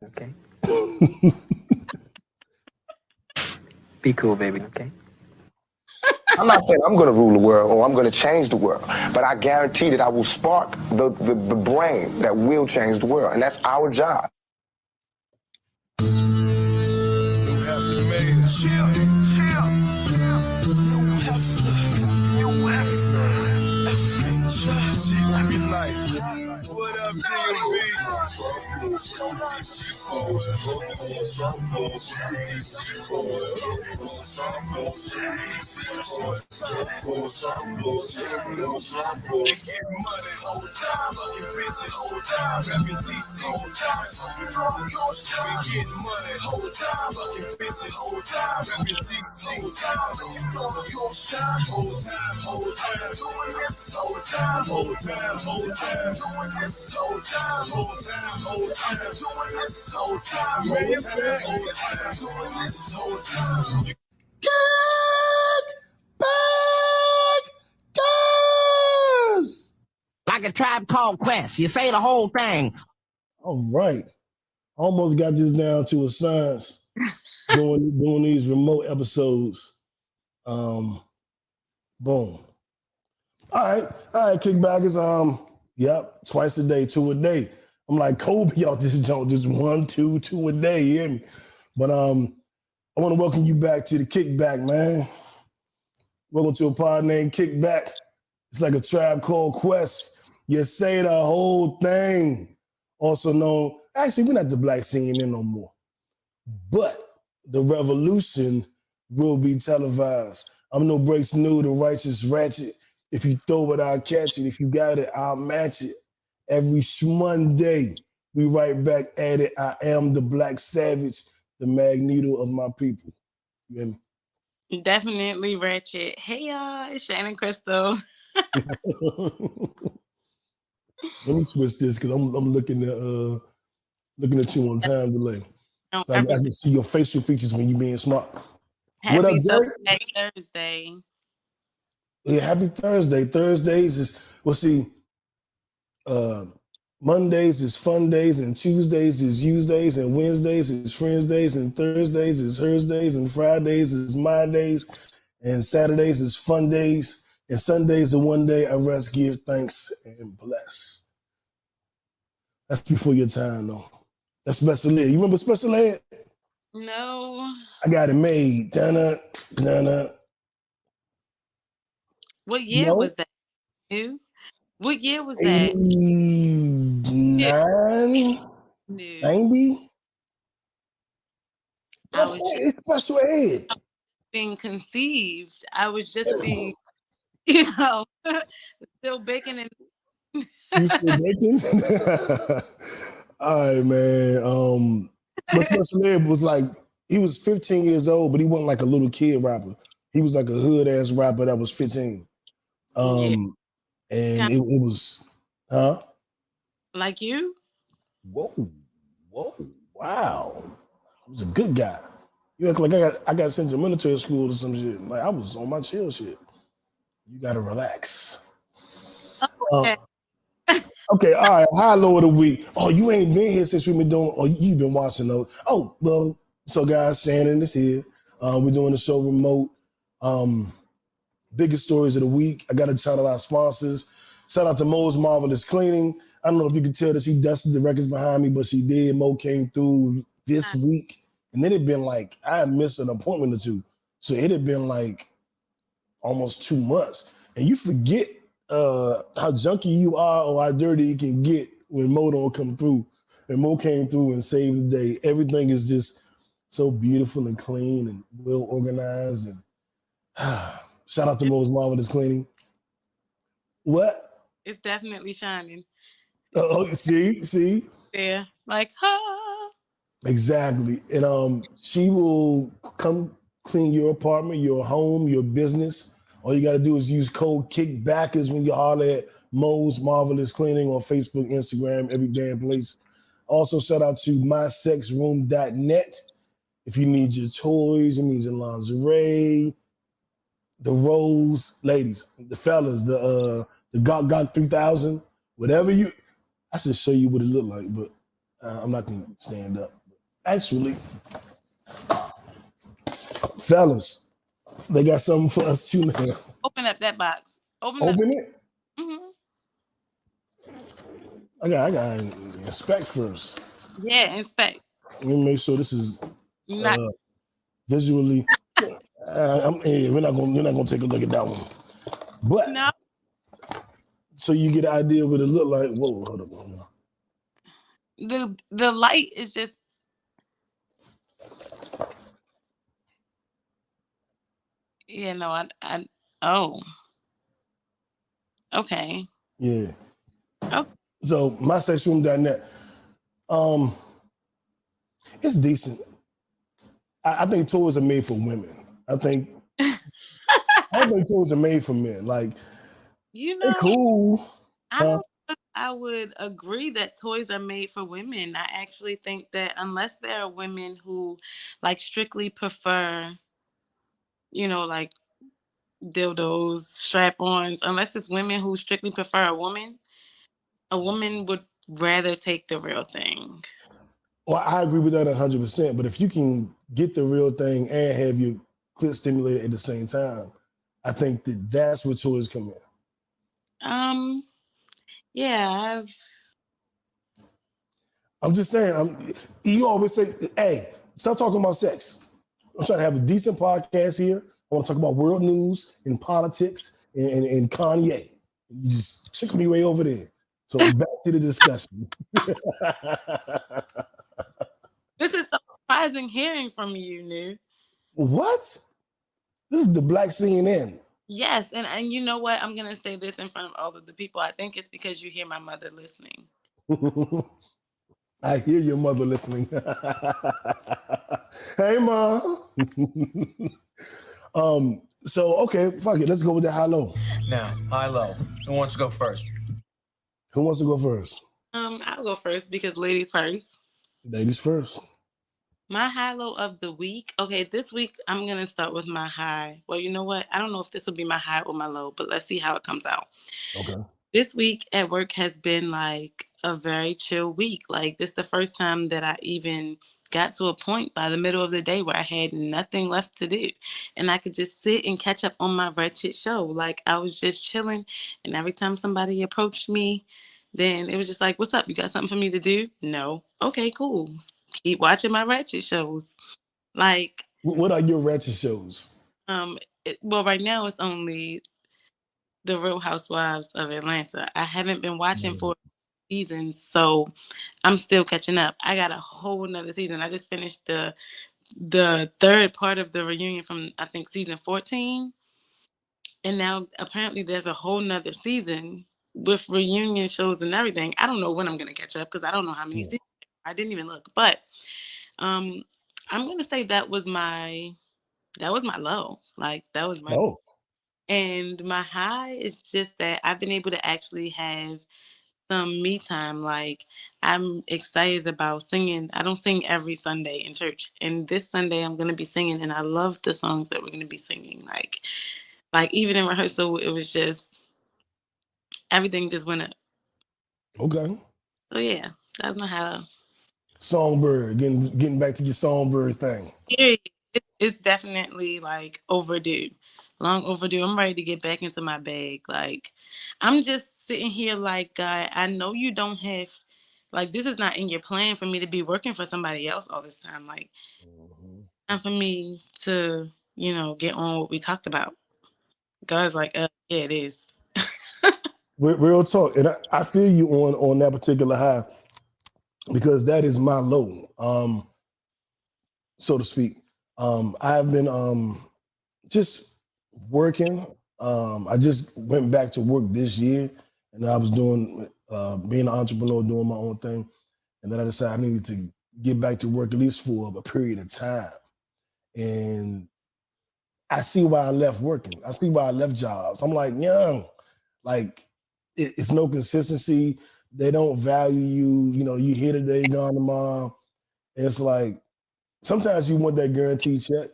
okay? Be cool, baby, okay? I'm not saying I'm going to rule the world or I'm going to change the world, but I guarantee that I will spark the brain that will change the world, and that's our job. What up, Like a Tribe Called Quest. You say the whole thing. All right. Almost got this down to a science doing these remote episodes. Boom. All right, kickbackers. Yep, twice a day, 2 a day. I'm like Kobe, y'all just don't just 1, 2, 2 a day, you hear me? But I want to welcome you back to the Kickback, man. Welcome to a pod named Kickback. It's like a Tribe Called Quest. You say the whole thing. Also known, actually, we're not the black CNN no more. But the revolution will be televised. I'm no breaks new, the righteous ratchet. If you throw it, I'll catch it. If you got it, I'll match it. Every Monday, we right back at it. I am the black savage, the Magneto of my people. You hear me? Definitely ratchet. Hey y'all, it's Shannon Crystal. Let me switch this because I'm looking at you on time delay. So I can see your facial features when you're being smart. What up, Jay? Thursday. Yeah, happy Thursday. Thursdays is Mondays is fun days, and Tuesdays is use days, and Wednesdays is friends days, and Thursdays is hers days, and Fridays is my days, and Saturdays is fun days, and Sundays the one day I rest, give thanks, and bless. That's before your time, though. That's special ed. You remember special ed? No. I got it made. Dana. What year was that? What year was that? 89? 90? It's special ed. Being conceived. I was just being, still baking and. You still baking? All right, man. But special ed was like, he was 15 years old, but he wasn't like a little kid rapper. He was like a hood ass rapper that was 15. And it was, huh? Like you? Whoa, wow. I was a good guy. You act like I got sent to military school or some shit. Like I was on my chill shit. You gotta relax. Okay. Okay, all right. High low of the week. Oh, you ain't been here since we've been doing. Oh, you've been watching those. Oh, well. So, guys, Shannon is here. We're doing the show remote. Biggest stories of the week. I got to shout out our sponsors. Shout out to Mo's Marvelous Cleaning. I don't know if you can tell that she dusted the records behind me, but she did. Mo came through this week, and then it been like I had missed an appointment or two, so it had been like almost 2 months, and you forget how junky you are or how dirty you can get when Mo don't come through. And Mo came through and saved the day. Everything is just so beautiful and clean and well organized. And shout out to Mo's Marvelous Cleaning. What? It's definitely shining. Oh, see? Yeah, like, ha. Exactly. And she will come clean your apartment, your home, your business. All you got to do is use code KICKBACKERS when you holler at Mo's Marvelous Cleaning on Facebook, Instagram, every damn place. Also, shout out to mysexroom.net. If you need your toys, you need your lingerie, the rose, ladies, the fellas, the Gok 3000, whatever you. I should show you what it look like, but I'm not gonna stand up. Actually, fellas, they got something for us too now. Open up that box. Open it. Mm-hmm. I got inspect first. Yeah, inspect. Let me make sure this is Not visually. We're not gonna take a look at that one. But no. so you get an idea of what it look like. Whoa, hold on. The light is just. Yeah, no, I oh. Okay. Yeah. Oh. So my sexroom.net, it's decent. I think toys are made for women. I don't think toys are made for men. Like, they're cool. I don't know if I would agree that toys are made for women. I actually think that unless there are women who like strictly prefer, like dildos, strap-ons, unless it's women who strictly prefer a woman would rather take the real thing. Well, I agree with that 100%. But if you can get the real thing and have your clit stimulated at the same time, I think that's where toys come in. Yeah, I'm just saying. You always say, "Hey, stop talking about sex." I'm trying to have a decent podcast here. I want to talk about world news and politics and Kanye. You just took me way over there. So back to the discussion. This is so surprising hearing from you, Nu. What? This is the Black CNN. Yes, and you know what? I'm gonna say this in front of all of the people. I think it's because you hear my mother listening. I hear your mother listening. Hey, Mom. So okay, fuck it. Let's go with the high-low. Now, high-low. Who wants to go first? Who wants to go first? I'll go first because ladies first. Ladies first. My high-low of the week. Okay, this week I'm gonna start with my high. Well, you know what? I don't know if this will be my high or my low, but let's see how it comes out. Okay. This week at work has been like a very chill week. Like this is the first time that I even got to a point by the middle of the day where I had nothing left to do. And I could just sit and catch up on my wretched show. Like I was just chilling. And every time somebody approached me, then it was just like, what's up? You got something for me to do? No. Okay, cool. Keep watching my ratchet shows. Like, what are your ratchet shows? Well, right now it's only The Real Housewives of Atlanta. I haven't been watching for seasons, so I'm still catching up. I got a whole nother season. I just finished the third part of the reunion from I think season 14, and now apparently there's a whole nother season with reunion shows and everything. I don't know when I'm gonna catch up because I don't know how many seasons. I didn't even look, but I'm gonna say that was my low. Like that was my And my high is just that I've been able to actually have some me time. Like I'm excited about singing. I don't sing every Sunday in church, and this Sunday I'm gonna be singing, and I love the songs that we're gonna be singing. Like even in rehearsal, it was just everything just went up. Okay. So yeah, that's my high. Songbird, getting back to your songbird thing. It's definitely like overdue, long overdue. I'm ready to get back into my bag. Like I'm just sitting here like, God, I know you don't have, like this is not in your plan for me to be working for somebody else all this time. Like time for me to, get on what we talked about. God's like, yeah, it is. Real talk, and I feel you on that particular high because that is my low, so to speak. I've been just working. I just went back to work this year, and I was doing being an entrepreneur, doing my own thing, and then I decided I needed to get back to work at least for a period of time, and I see why I left working. I see why I left jobs. I'm like, young, like it's no consistency. They don't value you. You here today, gone tomorrow. And it's like sometimes you want that guaranteed check,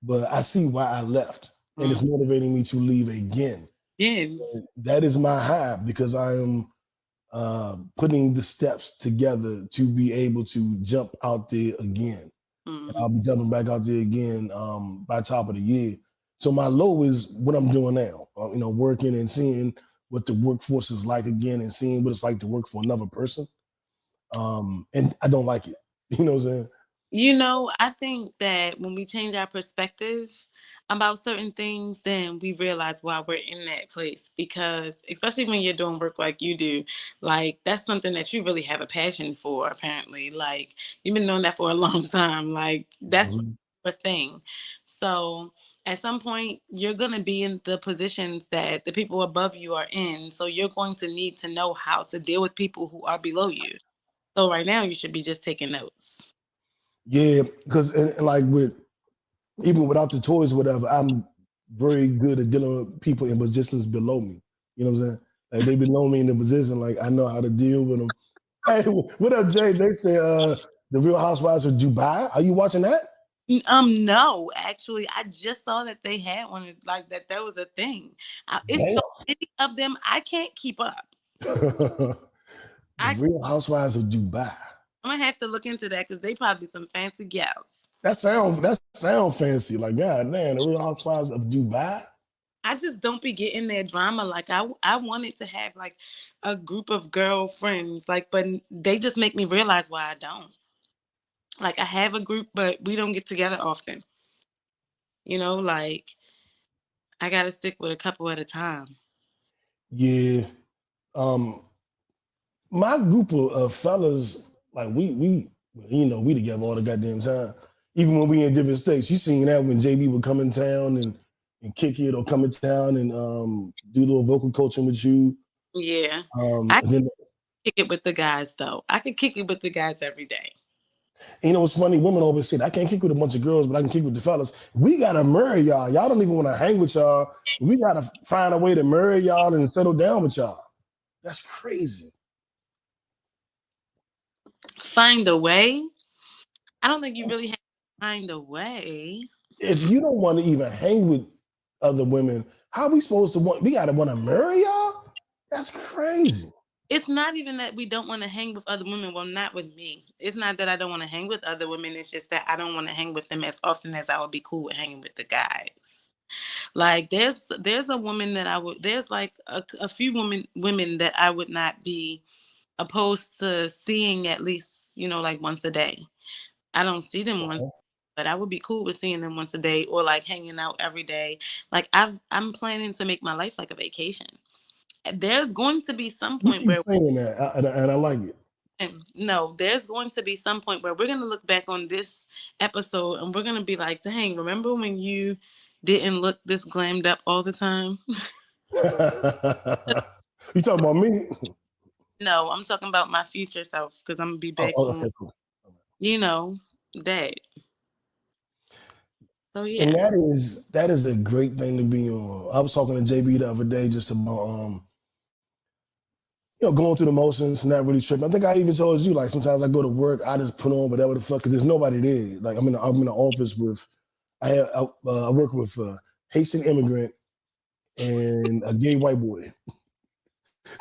but I see why I left, and it's motivating me to leave again. Yeah. And that is my high because I am putting the steps together to be able to jump out there again. And I'll be jumping back out there again by top of the year. So my low is what I'm doing now, working and seeing what the workforce is like again and seeing what it's like to work for another person. And I don't like it. You know what I'm saying? I think that when we change our perspective about certain things, then we realize why we're in that place. Because especially when you're doing work like you do, like that's something that you really have a passion for, apparently. Like you've been doing that for a long time. Like that's a thing. So at some point, you're going to be in the positions that the people above you are in. So you're going to need to know how to deal with people who are below you. So right now, you should be just taking notes. Yeah, because like even without the toys or whatever, I'm very good at dealing with people in positions below me. You know what I'm saying? Like they below me in the position, like I know how to deal with them. Hey, what up, James? They say the Real Housewives of Dubai. Are you watching that? No, actually, I just saw that they had one, like that was a thing. It's so many of them, I can't keep up. The Real Housewives of Dubai. I'm gonna have to look into that because they probably some fancy gals. That sound fancy. Like, God damn, the Real Housewives of Dubai. I just don't be getting their drama. Like I wanted to have like a group of girlfriends, like, but they just make me realize why I don't. Like I have a group, but we don't get together often. Like I gotta stick with a couple at a time. Yeah. My group of fellas, like we together all the goddamn time. Even when we in different states. You seen that when JB would come in town and kick it or come in town and do a little vocal coaching with you. Yeah. I can kick it with the guys though. I can kick it with the guys every day. You know what's funny? Women always say, I can't kick with a bunch of girls, but I can kick with the fellas. We gotta marry y'all. Y'all don't even want to hang with y'all. We gotta find a way to marry y'all and settle down with y'all. That's crazy. Find a way? I don't think you really have to find a way. If you don't want to even hang with other women, how are we supposed to we gotta want to marry y'all? That's crazy. It's not even that we don't want to hang with other women. Well, not with me. It's not that I don't want to hang with other women. It's just that I don't want to hang with them as often as I would be cool with hanging with the guys. Like there's a woman that there's like a few women that I would not be opposed to seeing at least, like once a day. I don't see them once, but I would be cool with seeing them once a day or like hanging out every day. Like I'm planning to make my life like a vacation. There's going to be some point where saying that, and I like it. No, there's going to be some point where we're going to look back on this episode and we're going to be like, dang, remember when you didn't look this glammed up all the time? You talking about me? No, I'm talking about my future self because I'm going to be back on, okay, cool. that. So, yeah. And that is a great thing to be on. I was talking to JB the other day just about going through the motions, not really tripping. I think I even told you, like, sometimes I go to work, I just put on whatever the fuck, because there's nobody there. Like, I'm in the office with, I work with a Haitian immigrant and a gay white boy.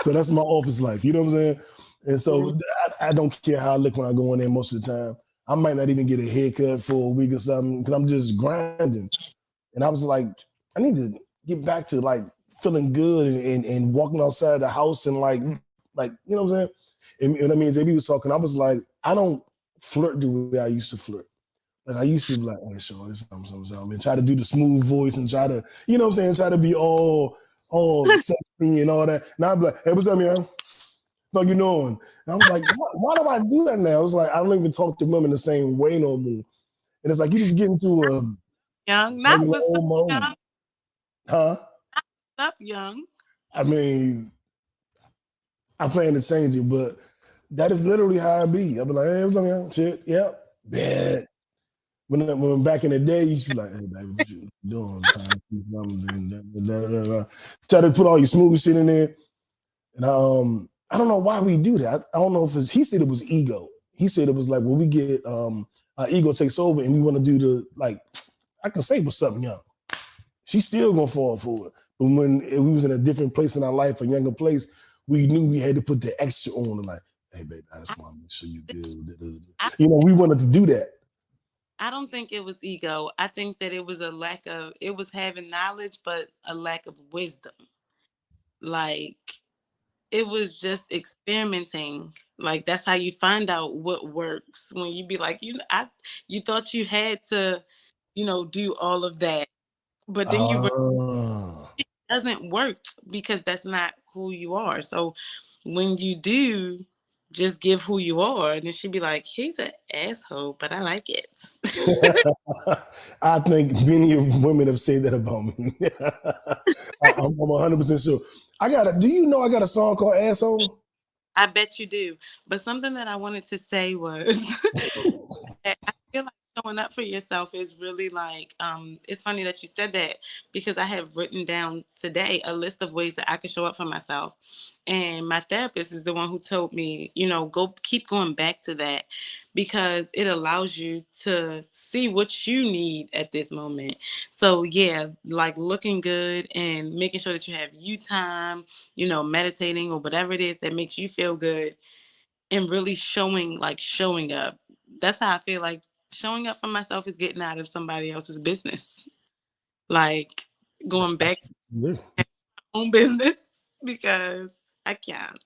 So that's my office life, you know what I'm saying? And so I don't care how I look when I go in there most of the time. I might not even get a haircut for a week or something because I'm just grinding. And I was like, I need to get back to like feeling good and walking outside the house and like, you know what I'm saying? And I mean, JB was talking, I was like, I don't flirt the way I used to flirt. Like I used to be like, hey, sure, this something, and try to do the smooth voice and try to, you know what I'm saying? Try to be all sexy and all that. Now I'm like, hey, what's up, man? What you doing? And I was like, why do I do that now? It's like, I don't even talk to women the same way no more. And it's like, you just get into a young, not old moment. Young. Huh? Up young. I mean, I plan to change it, but that is literally how I be. I'll be like, hey, what's up, young? Shit, yep, bad. When back in the day, you used to be like, hey, baby, what you doing? Try to put all your smooth shit in there. And I don't know why we do that. I don't know if he said it was ego. He said it was like, when we get, our ego takes over and we want to do I can say what's up, young. She's still going to fall for it. But when we was in a different place in our life, a younger place, we knew we had to put the extra on, like, hey, baby, I just want to make sure you good. I, We wanted to do that. I don't think it was ego. I think that it was it was having knowledge, but a lack of wisdom. Like, it was just experimenting. Like, that's how you find out what works. When you be like, you thought you had to, do all of that, but then Ah. it doesn't work because that's not who you are. So when you do just give who you are, and then she'd be like, he's an asshole, but I like it. I think many of women have said that about me. I'm 100% sure. Do you know I got a song called Asshole? I bet you do. But something that I wanted to say was that I feel like showing up for yourself is really like, it's funny that you said that, because I have written down today a list of ways that I could show up for myself. And my therapist is the one who told me, keep going back to that, because it allows you to see what you need at this moment. So yeah, like looking good and making sure that you have you time, meditating or whatever it is that makes you feel good, and really showing up. That's how I feel like showing up for myself is getting out of somebody else's business. Like going back to Yeah. my own business, because I can't.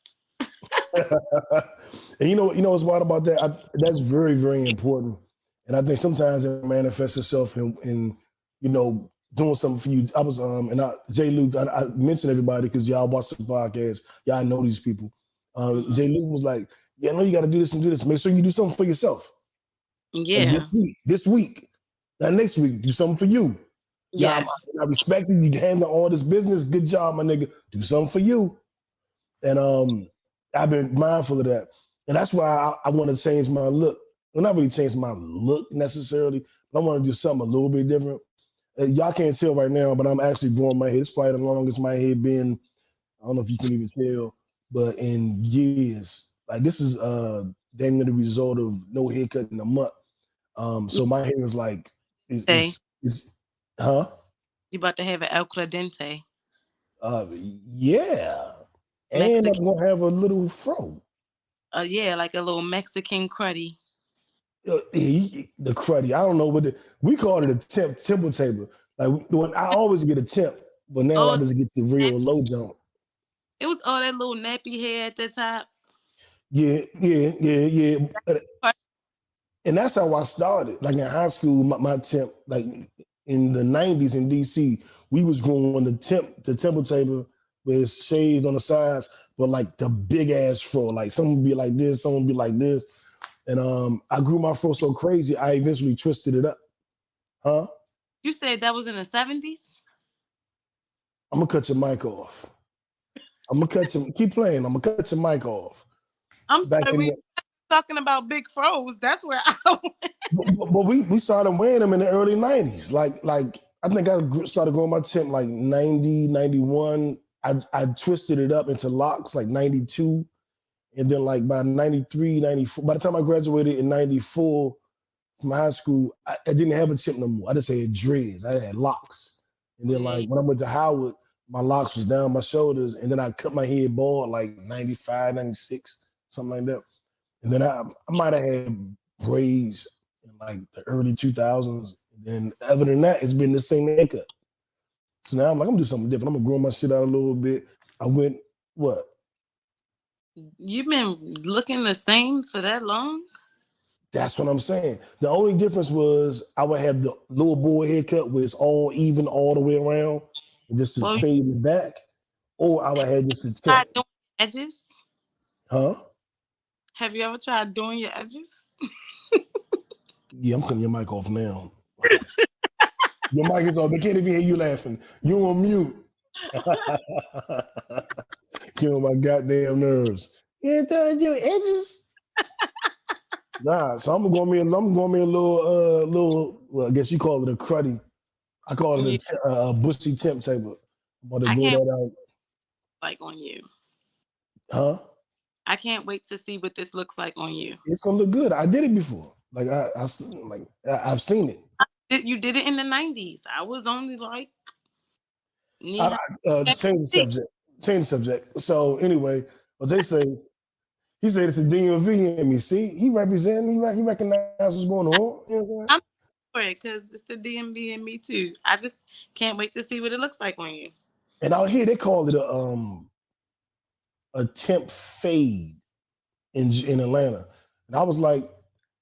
And you know what's wild about that? That's very, very important. And I think sometimes it manifests itself in doing something for you. I was Jay Luke, I mentioned everybody because y'all watch the podcast. Y'all know these people. Jay Luke was like, yeah, I know you got to do this and do this. Make sure you do something for yourself. Like Yeah. this week, not next week, do something for you. Yes. I respect you. You handle all this business. Good job, my nigga. Do something for you. And I've been mindful of that. And that's why I want to change my look. Well, not really change my look necessarily, but I want to do something a little bit different. Y'all can't tell right now, but I'm actually growing my head. It's probably the longest my head been. I don't know if you can even tell, but in years. Like, this is damn near the result of no haircut in a month. So my hair is like, is huh? You about to have an El Credente. Yeah. And Mexican. I'm gonna have a little fro. Yeah, like a little Mexican cruddy. The cruddy. I don't know what we called it a temple table. Like, when I always get a temp, but now I just get the real low jump. It was all that little nappy hair at the top. Yeah. And that's how I started. Like in high school, my temp, like in the 90s in DC, we was growing the temple table with shaved on the sides, but like the big ass fro. Like, some would be like this, some would be like this. And I grew my fro so crazy, I eventually twisted it up. Huh? You said that was in the 70s? I'm gonna cut your mic off. Keep playing. I'm gonna cut your mic off. I'm sorry, we talking about big fros. That's where I went. But we started wearing them in the early 90s. Like I think I started growing my temp like 90, 91. I twisted it up into locks like 92. And then like by 93, 94, by the time I graduated in 94 from high school, I didn't have a temp no more. I just had dreads. I had locks. And then like when I went to Howard, my locks was down my shoulders. And then I cut my head bald like 95, 96, something like that. And then I might have had braids in like the early 2000s. And then other than that, it's been the same haircut. So now I'm like, I'm gonna do something different. I'm gonna grow my shit out a little bit. I went, what? You've been looking the same for that long? That's what I'm saying. The only difference was I would have the little boy haircut where it's all even all the way around, and just to fade in the back, or I would have just the tip. Doing edges? Huh? Have you ever tried doing your edges? Yeah, I'm cutting your mic off now. Your mic is off. They can't even hear you laughing. You on mute. Kill my goddamn nerves. You ain't trying to do edges? Nah, so I'm going me a little. Well, I guess you call it a cruddy. I call it a bushy temp table. I'm gonna grow that out. Like on you. Huh? I can't wait to see what this looks like on you. It's gonna look good. I did it before. Like I've seen it. You did it in the 90s. I was only like change the subject. change the subject. So anyway, what they say, he said it's a DMV in me. See, he represent, he recognize what's going on. You know what I'm saying? I'm for it because it's the DMV and me too. I just can't wait to see what it looks like on you. And out here they call it a temp fade in Atlanta. And I was like,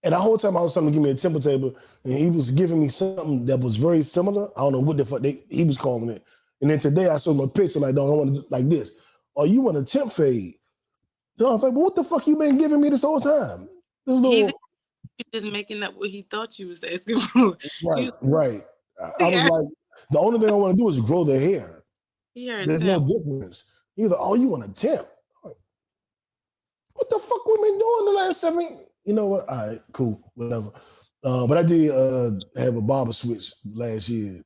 and the whole time I was telling him to give me a temper table, and he was giving me something that was very similar. I don't know what the fuck he was calling it. And then today I saw him a picture like, dog, I want to do like this. Oh, you want a temp fade? And I was like, well, what the fuck you been giving me this whole time? This He little just making up what he thought you was asking for. right. I was like, the only thing I want to do is grow the hair. He heard There's no difference. He was like, oh, you want a temp? Like, what the fuck we been doing the last 7? You know what? All right, cool, whatever. But I did have a barber switch last year.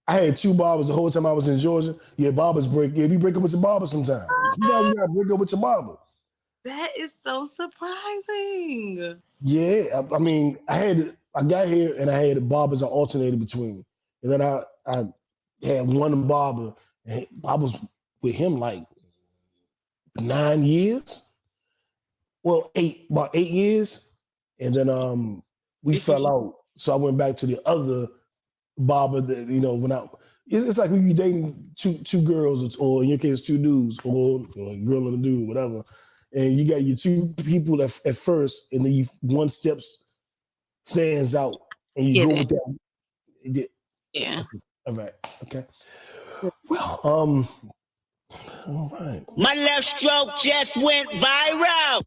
I had 2 barbers the whole time I was in Georgia. Yeah, barbers break. Yeah, you break up with your barber sometimes. Sometimes you gotta break up with your barber. That is so surprising. Yeah, I mean, I got here and I had barbers I alternated between. And then I had one barber, and I was with him like 9 years. Well, about 8 years. And then we fell out. So I went back to the other barber that, it's like when you dating two girls or in your case 2 dudes or a girl and a dude, whatever. And you got your 2 people at first, and then one steps stands out, and you go with that. Yeah. All right. Okay. Well, all right. My left stroke just went viral.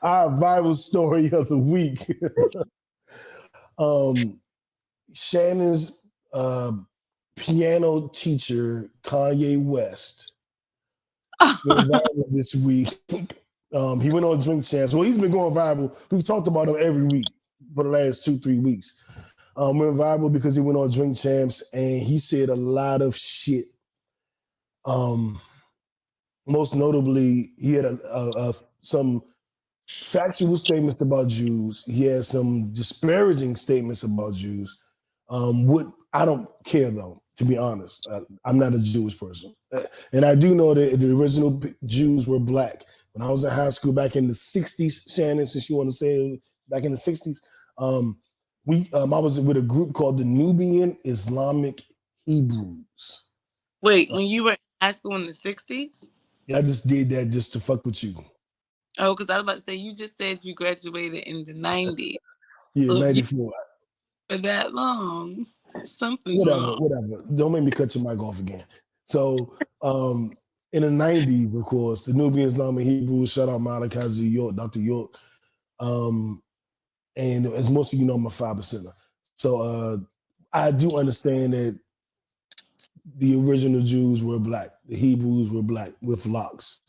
Our viral story of the week. Shannon's piano teacher, Kanye West, went viral this week. He went on Drink Champs. Well, he's been going viral. We've talked about him every week for the last 2-3 weeks. Went viral because he went on Drink Champs and he said a lot of shit. Most notably, he had some factual statements about Jews. He had some disparaging statements about Jews. What I don't care though, to be honest. I'm not a Jewish person, and I do know that the original Jews were black. When I was in high school back in the '60s, Shannon, since you want to say it, back in the '60s, I was with a group called the Nubian Islamic Hebrews. Wait, when you were in high school in the '60s? I just did that just to fuck with you. Oh, because I was about to say, you just said you graduated in the '90s. Yeah, 94. For that long. Something's Whatever. wrong. Don't make me cut your mic off again. So, in the 90s, of course, the Nubian Islamic Hebrews, shout out Malachi York, Dr. York. And as most of you know, I'm a 5%er. So I do understand that the original Jews were black. The Hebrews were black with locks.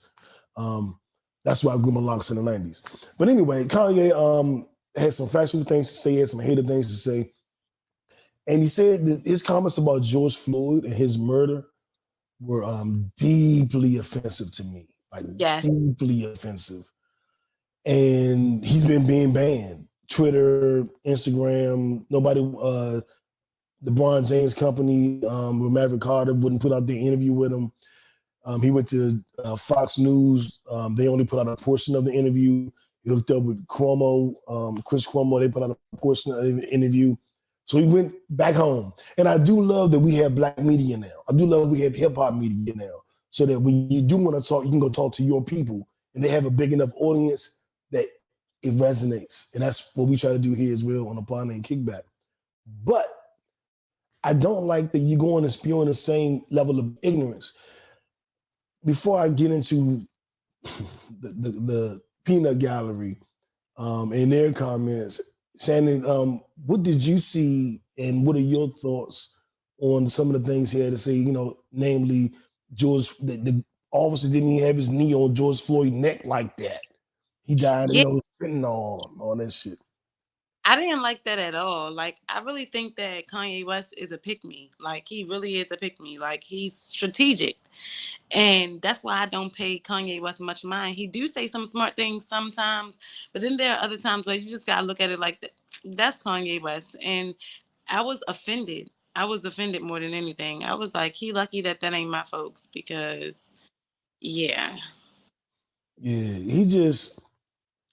That's why I grew my locks in the 90s. But anyway, Kanye had some factual things to say, had some hated things to say. And he said that his comments about George Floyd and his murder were deeply offensive to me. Deeply offensive. And he's been being banned. Twitter, Instagram, nobody, LeBron James company, with Maverick Carter wouldn't put out their interview with him. He went to Fox News. They only put out a portion of the interview. He hooked up with Cuomo, Chris Cuomo. They put out a portion of the interview. So he went back home. And I do love that we have black media now. I do love we have hip hop media now. So that when you do want to talk, you can go talk to your people. And they have a big enough audience that it resonates. And that's what we try to do here as well on the Pod Named Kickback. But I don't like that you go on and spewing the same level of ignorance. Before I get into the peanut gallery and their comments, Shannon, what did you see and what are your thoughts on some of the things he had to say, namely George, the officer didn't even have his knee on George Floyd's neck like that. He died of fentanyl, all that shit. I didn't like that at all. I really think that Kanye West is a pick-me. He really is a pick-me. He's strategic. And that's why I don't pay Kanye West much mind. He do say some smart things sometimes, but then there are other times where you just got to look at it like that. That's Kanye West. And I was offended. I was offended more than anything. I was like, he lucky that ain't my folks because, yeah. Yeah, he just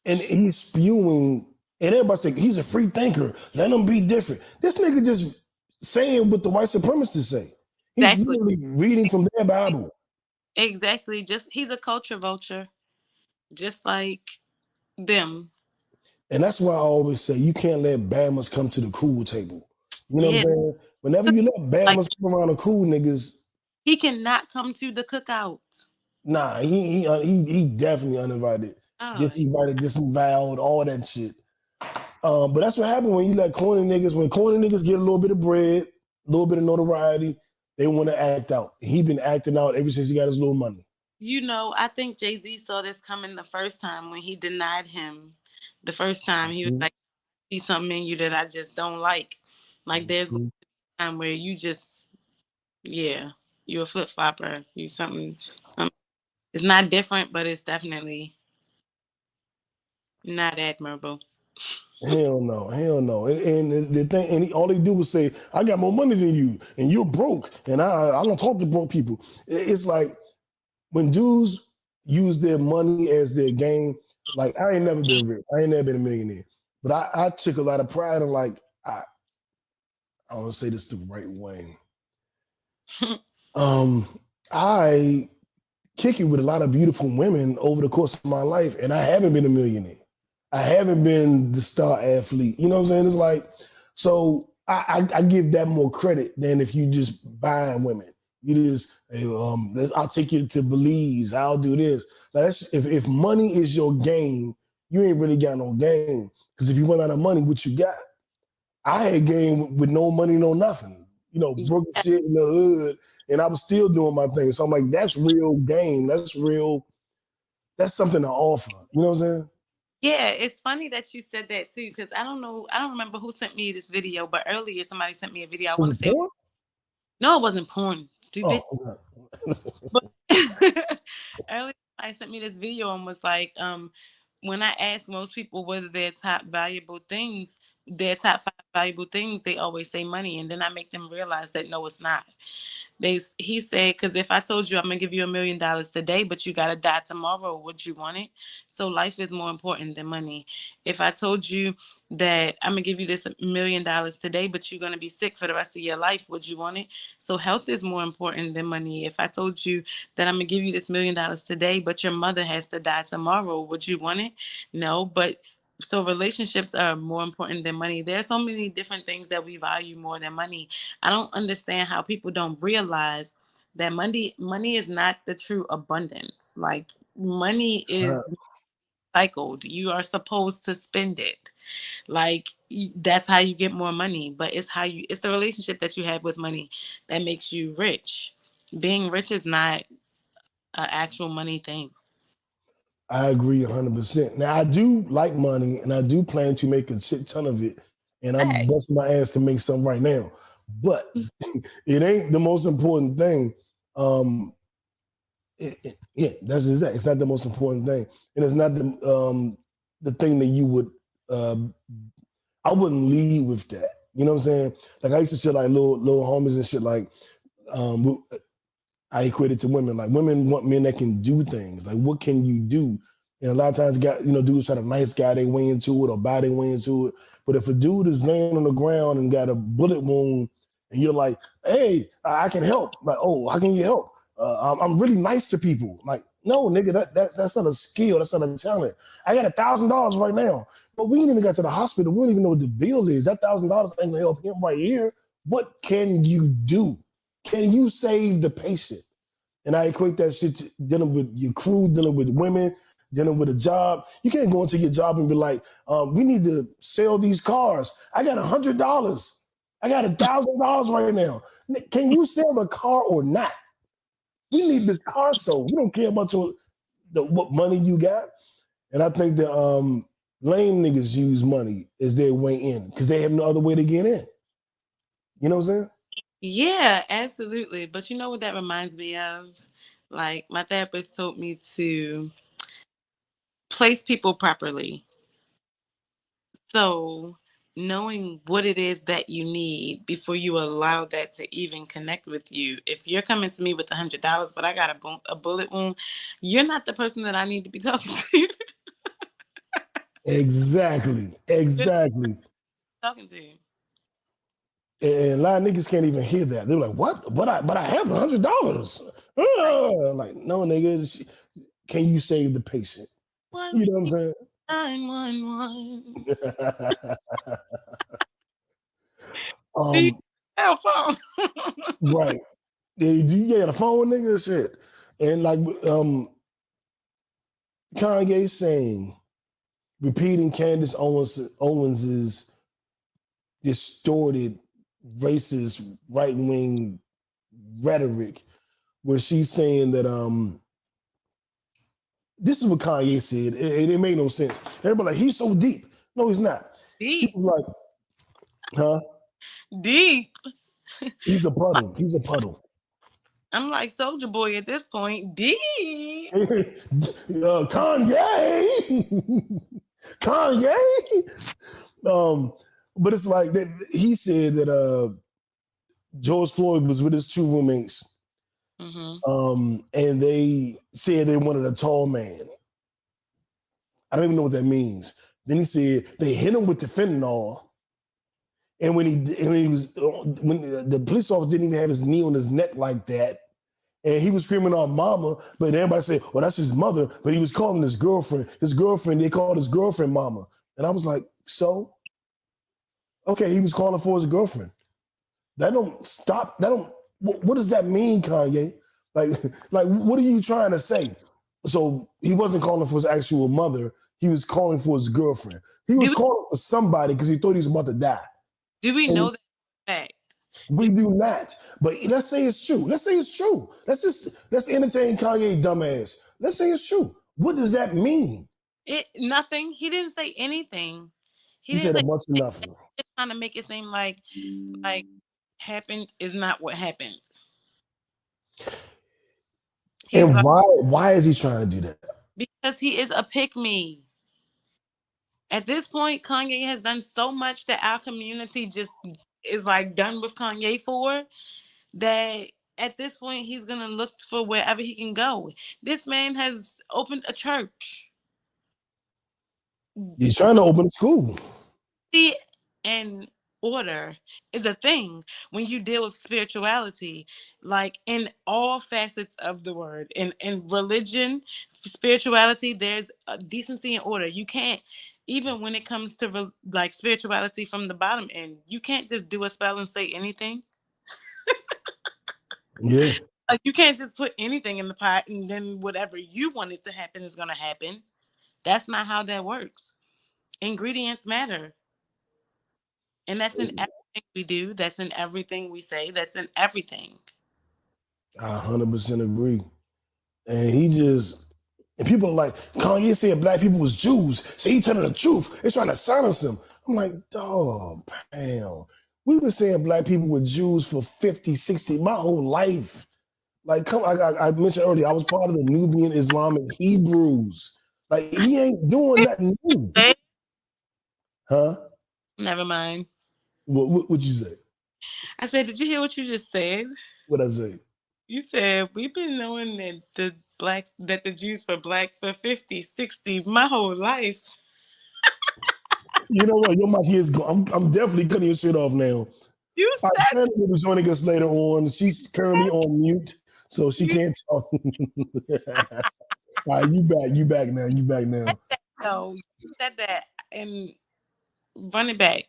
and he's spewing, and everybody say he's a free thinker. Let him be different. This nigga just saying what the white supremacists say. He's Exactly. literally reading from their Bible. Exactly. Just he's a culture vulture, just like them. And that's why I always say you can't let Bammers come to the cool table. You know what Yeah. I'm saying? Whenever you let Like Bammers come around the cool niggas, he cannot come to the cookout. nah, he definitely uninvited, Oh, disinvited, disavowed, all that shit. But that's what happened when you let corny niggas. When corny niggas get a little bit of bread, a little bit of notoriety, they want to act out. He been acting out ever since he got his little money. you know, I think Jay-Z saw this coming the first time when he denied him. The first time he was Mhm. like, "See something in you that I just don't like." Like there's going Mhm. to be a time where you just, yeah, you're a flip flopper. You something. It's not different, but it's definitely not admirable. Hell no, hell no. And the thing, and all they do was say, "I got more money than you, and you're broke, and I don't talk to broke people." It's like when dudes use their money as their game. Like I ain't never been rich. I ain't never been a millionaire, but I took a lot of pride in like I want to say this the right way. Um, I kick it with a lot of beautiful women over the course of my life, and I haven't been a millionaire. I haven't been the star athlete. You know what I'm saying? It's like, so I give that more credit than if you just buying women. You just, hey, I'll take you to Belize. I'll do this. Like if money is your game, you ain't really got no game. Because if you run out of money, what you got? I had game with no money, no nothing. You know, broke Yeah, shit in the hood, and I was still doing my thing. So I'm like, that's real game. That's real. That's something to offer. You know what I'm saying? yeah, it's funny that you said that too, because I don't know, I don't remember who sent me this video, but earlier somebody sent me a video. I Was want to it say, porn? no, it wasn't porn, stupid. Oh, okay. But earlier I sent me this video and was like, when I ask most people whether their top five valuable things, they always say money, and then I make them realize that no, it's not. He said, because if I told you I'm gonna give you $1,000,000 today, but you gotta die tomorrow, would you want it? So life is more important than money. If I told you that I'm gonna give you this $1,000,000 today, but you're gonna be sick for the rest of your life, would you want it? So health is more important than money. If I told you that I'm gonna give you this $1,000,000 today, but your mother has to die tomorrow, would you want it? No, but so relationships are more important than money. There are so many different things that we value more than money. I don't understand how people don't realize that money is not the true abundance. Like money It's not. is cycled. You are supposed to spend it. Like that's how you get more money, but it's the relationship that you have with money that makes you rich. Being rich is not an actual money thing. I agree 100%. Now I do like money, and I do plan to make a shit ton of it, and I'm Fact. busting my ass to make some right now. But it ain't the most important thing. Um, yeah, that's just that. It's not the most important thing, and it's not the thing that you would. I wouldn't lead with that. You know what I'm saying? Like I used to shit like little homies and shit like. Um, I equate it to women. Like women want men that can do things. Like what can you do? And a lot of times, dudes try to nice guy their way into it or buy their way into it. But if a dude is laying on the ground and got a bullet wound, and you're like, "Hey, I can help." Like, "Oh, how can you help?" I'm really nice to people. Like, no, nigga, that's not a skill. That's not a talent. I got $1,000 right now, but we ain't even got to the hospital. We don't even know what the bill is. That $1,000 ain't gonna help him right here. What can you do? Can you save the patient? And I equate that shit to dealing with your crew, dealing with women, dealing with a job. You can't go into your job and be like, we need to sell these cars. I got $100. I got $1,000 right now. Can you sell the car or not? We need this car sold. We don't care about what money you got. And I think that lame niggas use money as their way in because they have no other way to get in. You know what I'm saying? Yeah, absolutely. But you know what that reminds me of? Like my therapist told me to place people properly. So knowing what it is that you need before you allow that to even connect with you. If you're coming to me with $100, but I got a bullet wound, you're not the person that I need to be talking to. Exactly. Talking to you. And a lot of niggas can't even hear that. They're like, "What? But I have $100." Like, no, nigga. Can you save the patient? You know what I'm saying? 911. Cell phone. Right. You got a phone, nigga? Shit. And like Kanye saying, repeating Candace Owens's distorted, racist, right-wing rhetoric, where she's saying that this is what Kanye said. It made no sense. Everybody like, he's so deep. No, he's not. Deep. He was like, huh? Deep. He's a puddle. I'm like Soldier Boy at this point. Deep. Kanye. But it's like that. He said that George Floyd was with his two roommates, and they said they wanted a tall man. I don't even know what that means. Then he said they hit him with the fentanyl, and when the police officer didn't even have his knee on his neck like that, and he was screaming out "mama," but everybody said, "Well, that's his mother," but he was calling his girlfriend. They called his girlfriend "mama," and I was like, so. Okay, he was calling for his girlfriend. That don't stop. What does that mean, Kanye? Like, what are you trying to say? So he wasn't calling for his actual mother. He was calling for his girlfriend. He was calling for somebody because he thought he was about to die. Do we know that fact? We do not. But let's say it's true. Let's entertain Kanye dumbass. Let's say it's true. What does that mean? Nothing. He didn't say anything. He said a bunch of nothing. Just trying to make it seem like happened is not what happened. And why is he trying to do that? Because he is a pick-me. At this point, Kanye has done so much that our community just is like done with Kanye for, that at this point he's gonna look for wherever he can go. This man has opened a church. He's trying to open a school. See, and order is a thing when you deal with spirituality, like in all facets of the word. In religion, spirituality, there's a decency and order. You can't, even when it comes to like spirituality from the bottom end, you can't just do a spell and say anything. Yeah. Like, you can't just put anything in the pot and then whatever you want it to happen is going to happen. That's not how that works. Ingredients matter. And that's in everything we do. That's in everything we say. That's in everything. I 100% agree. And people are like, Kanye said black people was Jews, so he telling the truth. They're trying to silence him. I'm like, dog, damn. We've been saying black people were Jews for 50, 60, my whole life. Like, I mentioned earlier, I was part of the Nubian Islamic Hebrews. Like, he ain't doing nothing new. Huh? Never mind. What you say? I said, did you hear what you just said? What'd I say? You said, we've been knowing that the Jews were black for 50, 60, my whole life. You know what? Your mic is gone. I'm definitely cutting your shit off now. You said Shannon will be joining us later on. She's currently on mute, so she can't talk. All right, you back now. No, you said that, and run it back,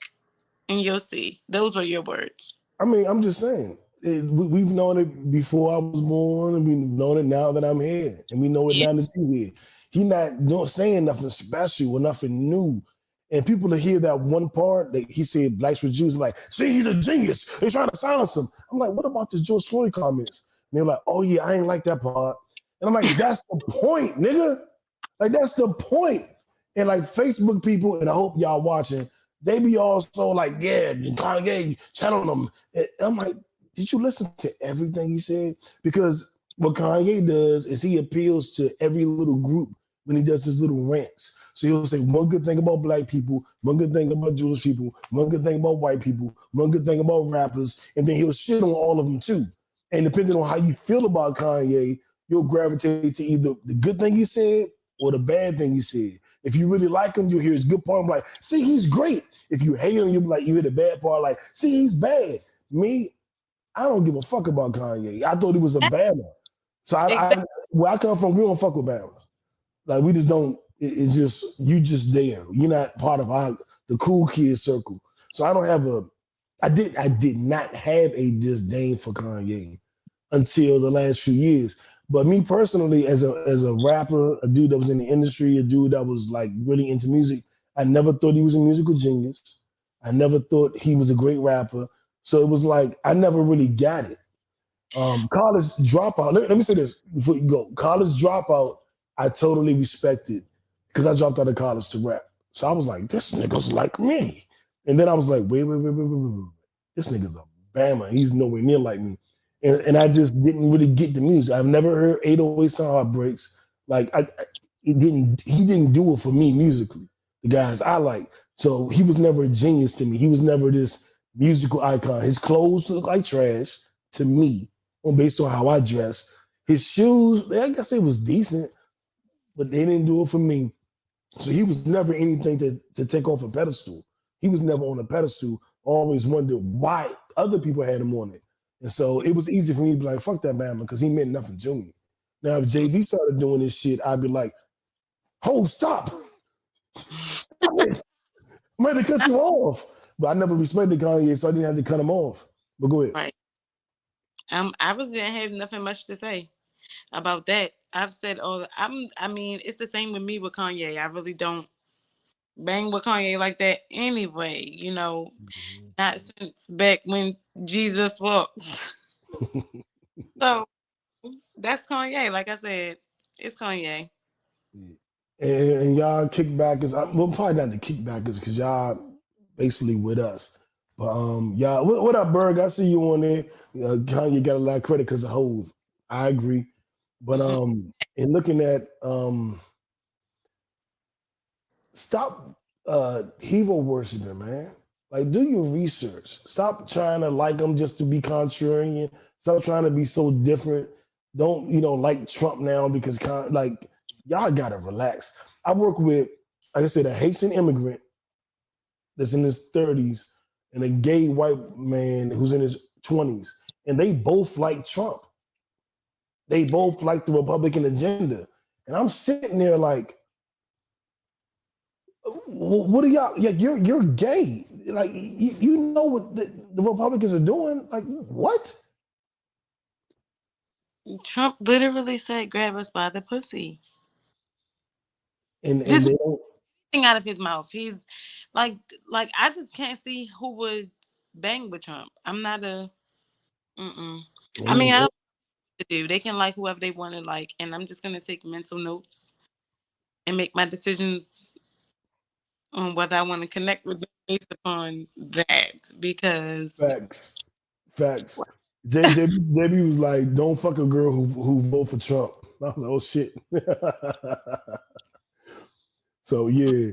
and you'll see. Those were your words. I mean, I'm just saying. We've known it before I was born, and we've known it now that I'm here, and we know it now that she's here. He's not saying nothing special or nothing new. And people to hear that one part that he said blacks were Jews, like, see, he's a genius. They're trying to silence him. I'm like, what about the George Floyd comments? And they're like, oh yeah, I ain't like that part. And I'm like, that's the point, nigga. Like, that's the point. And like Facebook people, and I hope y'all watching, they be also like, yeah, Kanye channeling them. And I'm like, did you listen to everything he said? Because what Kanye does is he appeals to every little group when he does his little rants. So he'll say one good thing about black people, one good thing about Jewish people, one good thing about white people, one good thing about rappers, and then he'll shit on all of them too. And depending on how you feel about Kanye, you'll gravitate to either the good thing he said or the bad thing he said. If you really like him, you'll hear his good part. I'm like, see, he's great. If you hate him, you'll be like, you hear the bad part, like, see, he's bad. Me, I don't give a fuck about Kanye. I thought he was a Bama. So where I come from, we don't fuck with Bamas. Like, we just don't, it's just, you just there. You're not part of the cool kid circle. So I did not have a disdain for Kanye until the last few years. But me personally, as a rapper, a dude that was in the industry, a dude that was like really into music, I never thought he was a musical genius. I never thought he was a great rapper. So it was like, I never really got it. College dropout, let me say this before you go. College dropout, I totally respected because I dropped out of college to rap. So I was like, this nigga's like me. And then I was like, wait. This nigga's a Bama. He's nowhere near like me. And I just didn't really get the music. I've never heard 808 Sound Heartbreaks. Like he didn't do it for me musically. The guys I like. So he was never a genius to me. He was never this musical icon. His clothes look like trash to me, based on how I dress. His shoes, I guess it was decent, but they didn't do it for me. So he was never anything to take off a pedestal. He was never on a pedestal. Always wondered why other people had him on it. And so it was easy for me to be like, fuck that Bama, because he meant nothing to me. Now, if Jay-Z started doing this shit, I'd be like, oh, stop. Stop it. I'm ready to cut you off. But I never respected Kanye, so I didn't have to cut him off. But go ahead. Right. I really didn't have nothing much to say about that. I've said I mean, it's the same with me with Kanye. I really don't bang with Kanye like that anyway, you know, not since back when Jesus walked. So that's Kanye. Like I said, it's Kanye. And y'all kickbackers, well, probably not the kickbackers because y'all basically with us. But y'all, what up, Berg? I see you on there. Kanye got a lot of credit because of Hove. I agree. But in looking at stop hero worshiping, man. Like, do your research. Stop trying to like them just to be contrarian. Stop trying to be so different. Don't, like Trump now because, y'all got to relax. I work with, like I said, a Haitian immigrant that's in his 30s and a gay white man who's in his 20s. And they both like Trump. They both like the Republican agenda. And I'm sitting there like, what are y'all? Yeah, you're gay. Like, you know what the Republicans are doing? Like, what? Trump literally said, "Grab us by the pussy." And they don't thing out of his mouth. He's like I just can't see who would bang with Trump. I'm not a. I mean, I don't know what to do. They can like whoever they want to like, and I'm just gonna take mental notes and make my decisions on whether I want to connect with them based upon that. Because facts. JB was like, "Don't fuck a girl who vote for Trump." I was like, "Oh shit." So yeah.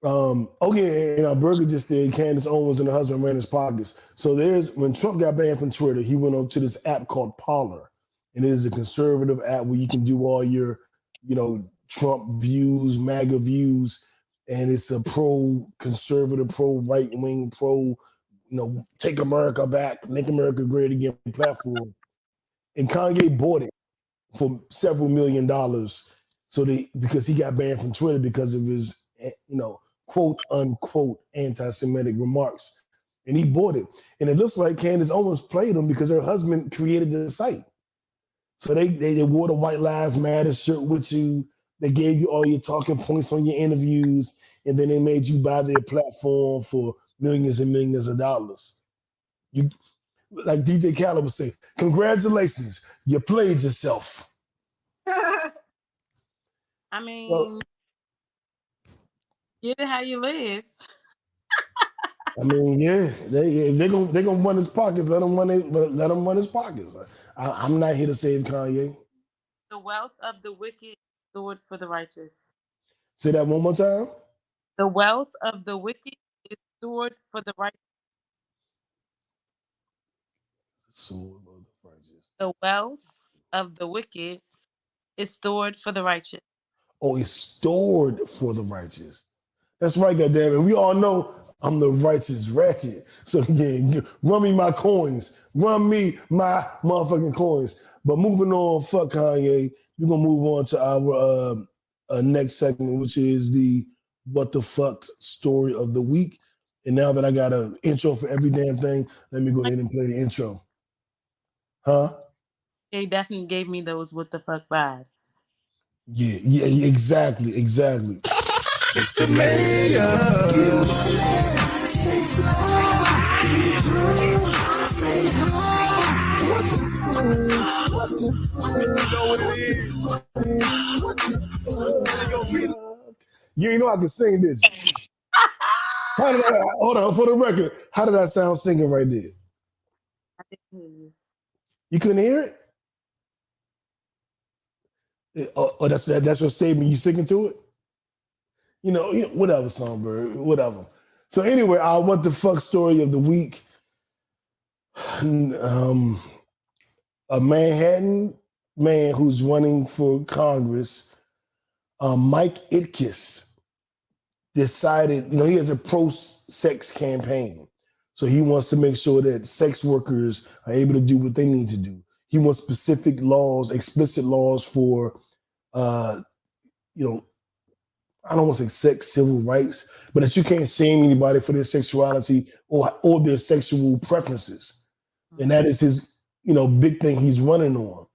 Okay, and Berger just said Candace Owens and her husband ran his pockets. So when Trump got banned from Twitter, he went on to this app called Parler, and it is a conservative app where you can do all your, Trump views, MAGA views, and it's a pro-conservative, pro-right-wing, take America back, make America great again platform. And Kanye bought it for several $1 million. Because he got banned from Twitter because of his, quote unquote anti-Semitic remarks. And he bought it. And it looks like Candace Owens played him because her husband created the site. So they wore the White Lives Matter shirt with you. They gave you all your talking points on your interviews. And then they made you buy their platform for millions and millions of dollars. You, like DJ Khaled would say, congratulations, you played yourself. I mean, get it how you live. I mean, yeah, they're gonna run his pockets. Let them run his pockets. I'm not here to save Kanye. The wealth of the wicked stored for the righteous. Say that one more time. The wealth of the wicked is stored for the righteous. Sword of the righteous. The wealth of the wicked is stored for the righteous. Oh, it's stored for the righteous. That's right, goddamn it. We all know I'm the righteous ratchet. So yeah, run me my coins. Run me my motherfucking coins. But moving on, fuck Kanye. We're gonna move on to our next segment, which is the what the fuck story of the week. And now that I got an intro for every damn thing, let me go ahead and play the intro. Huh? They definitely gave me those what the fuck vibes. Yeah, exactly. It's the mayor. Stay fly, stay high. What the fuck? You know what it is. What the fuck? You ain't know I can sing this. Hold on, for the record, how did I sound singing right there? I didn't hear you. You couldn't hear it? Oh, that's your statement. You sticking to it? You know, whatever, Songbird, whatever. So anyway, our what the fuck story of the week. A Manhattan man who's running for Congress, Mike Itkes, decided, he has a pro-sex campaign. So he wants to make sure that sex workers are able to do what they need to do. He wants specific laws, explicit laws for, I don't want to say sex, civil rights, but that you can't shame anybody for their sexuality or their sexual preferences. And that is his, big thing he's running on.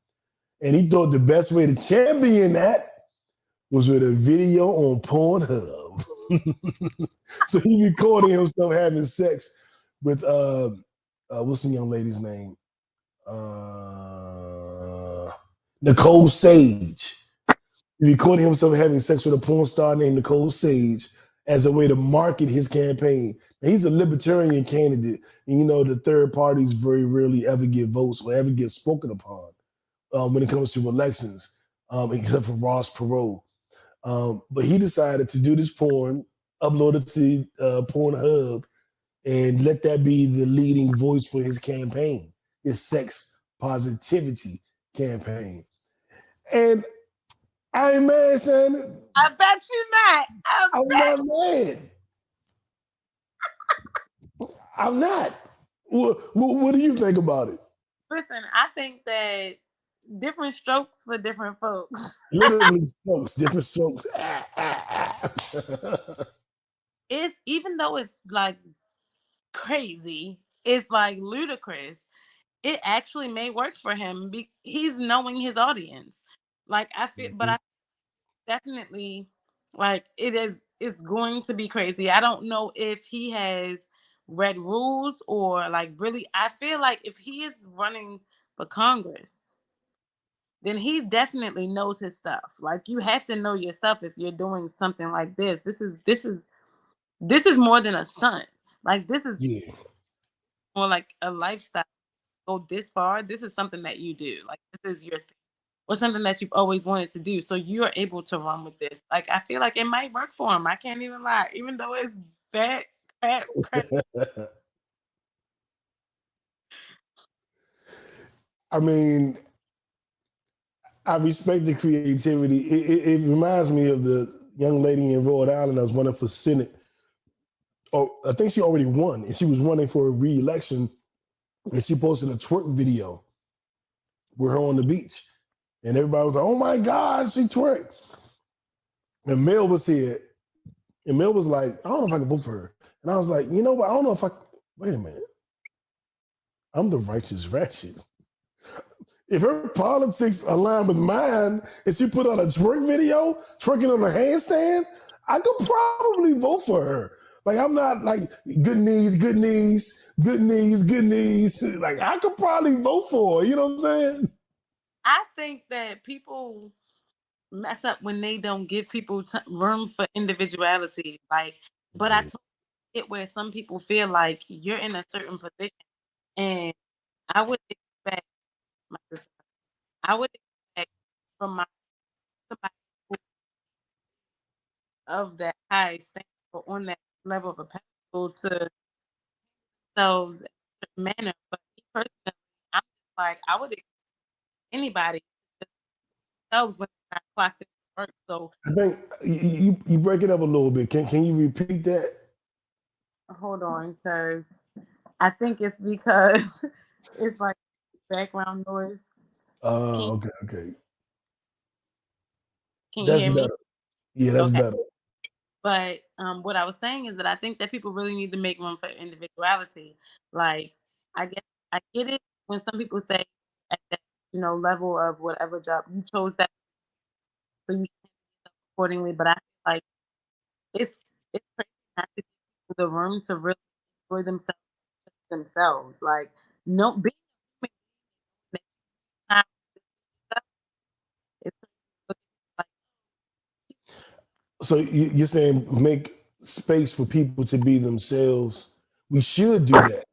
And he thought the best way to champion that was with a video on Pornhub. So he recorded himself having sex with what's the young lady's name? Nicole Sage. He recorded himself having sex with a porn star named Nicole Sage as a way to market his campaign. Now, he's a libertarian candidate, and the third parties very rarely ever get votes or ever get spoken upon when it comes to elections, except for Ross Perot. But he decided to do this porn, upload it to Pornhub, and let that be the leading voice for his campaign, his sex positivity campaign. And I ain't mad, Shannon. I bet you not. I'm not mad. I'm not. What do you think about it? Listen, I think that different strokes for different folks. Literally strokes, different strokes. It's even though it's like crazy, it's like ludicrous. It actually may work for him. He's knowing his audience. Like I feel, but I definitely like it's going to be crazy. I don't know if he has read rules or like really. I feel like if he is running for Congress, then he definitely knows his stuff. Like you have to know your stuff if you're doing something like this. This is more than a stunt. Like this is more like a lifestyle. Go this far. This is something that you do. Like this is your thing. Or something that you've always wanted to do. So you're able to run with this. Like I feel like it might work for him. I can't even lie. Even though it's bad crap. I mean, I respect the creativity. It reminds me of the young lady in Rhode Island that was running for Senate. Oh, I think she already won, and she was running for a re-election, and she posted a twerk video with her on the beach. And everybody was like, oh my God, she twerked. And Mel was here, and Mel was like, I don't know if I can vote for her. And I was like, you know what? I don't know if wait a minute. I'm the righteous ratchet. If her politics align with mine and she put out a twerk video, twerking on a handstand, I could probably vote for her. Like, I'm not like good knees. Like, I could probably vote for her. You know what I'm saying? I think that people mess up when they don't give people room for individuality. Like, but I totally get where some people feel like you're in a certain position, and I would expect from somebody who of that high standard or on that level of a pedestal to themselves in a certain manner. But me personally, I'm just like I would expect anybody to just themselves when they're not clocked into work. So I think you break it up a little bit. Can you repeat that? hold on, because I think it's because it's like background noise. Can Okay. can you That's hear me? better. Yeah, that's Okay. better. But what I was saying is that I think that people really need to make room for individuality. Like, I guess I get it when some people say at that level of whatever job you chose that, so you should handle yourself accordingly. But I feel like it's it's crazy not to give people the room to really enjoy themselves. Like, no being a human being that time is like So you're saying make space for people to be themselves. We should do that.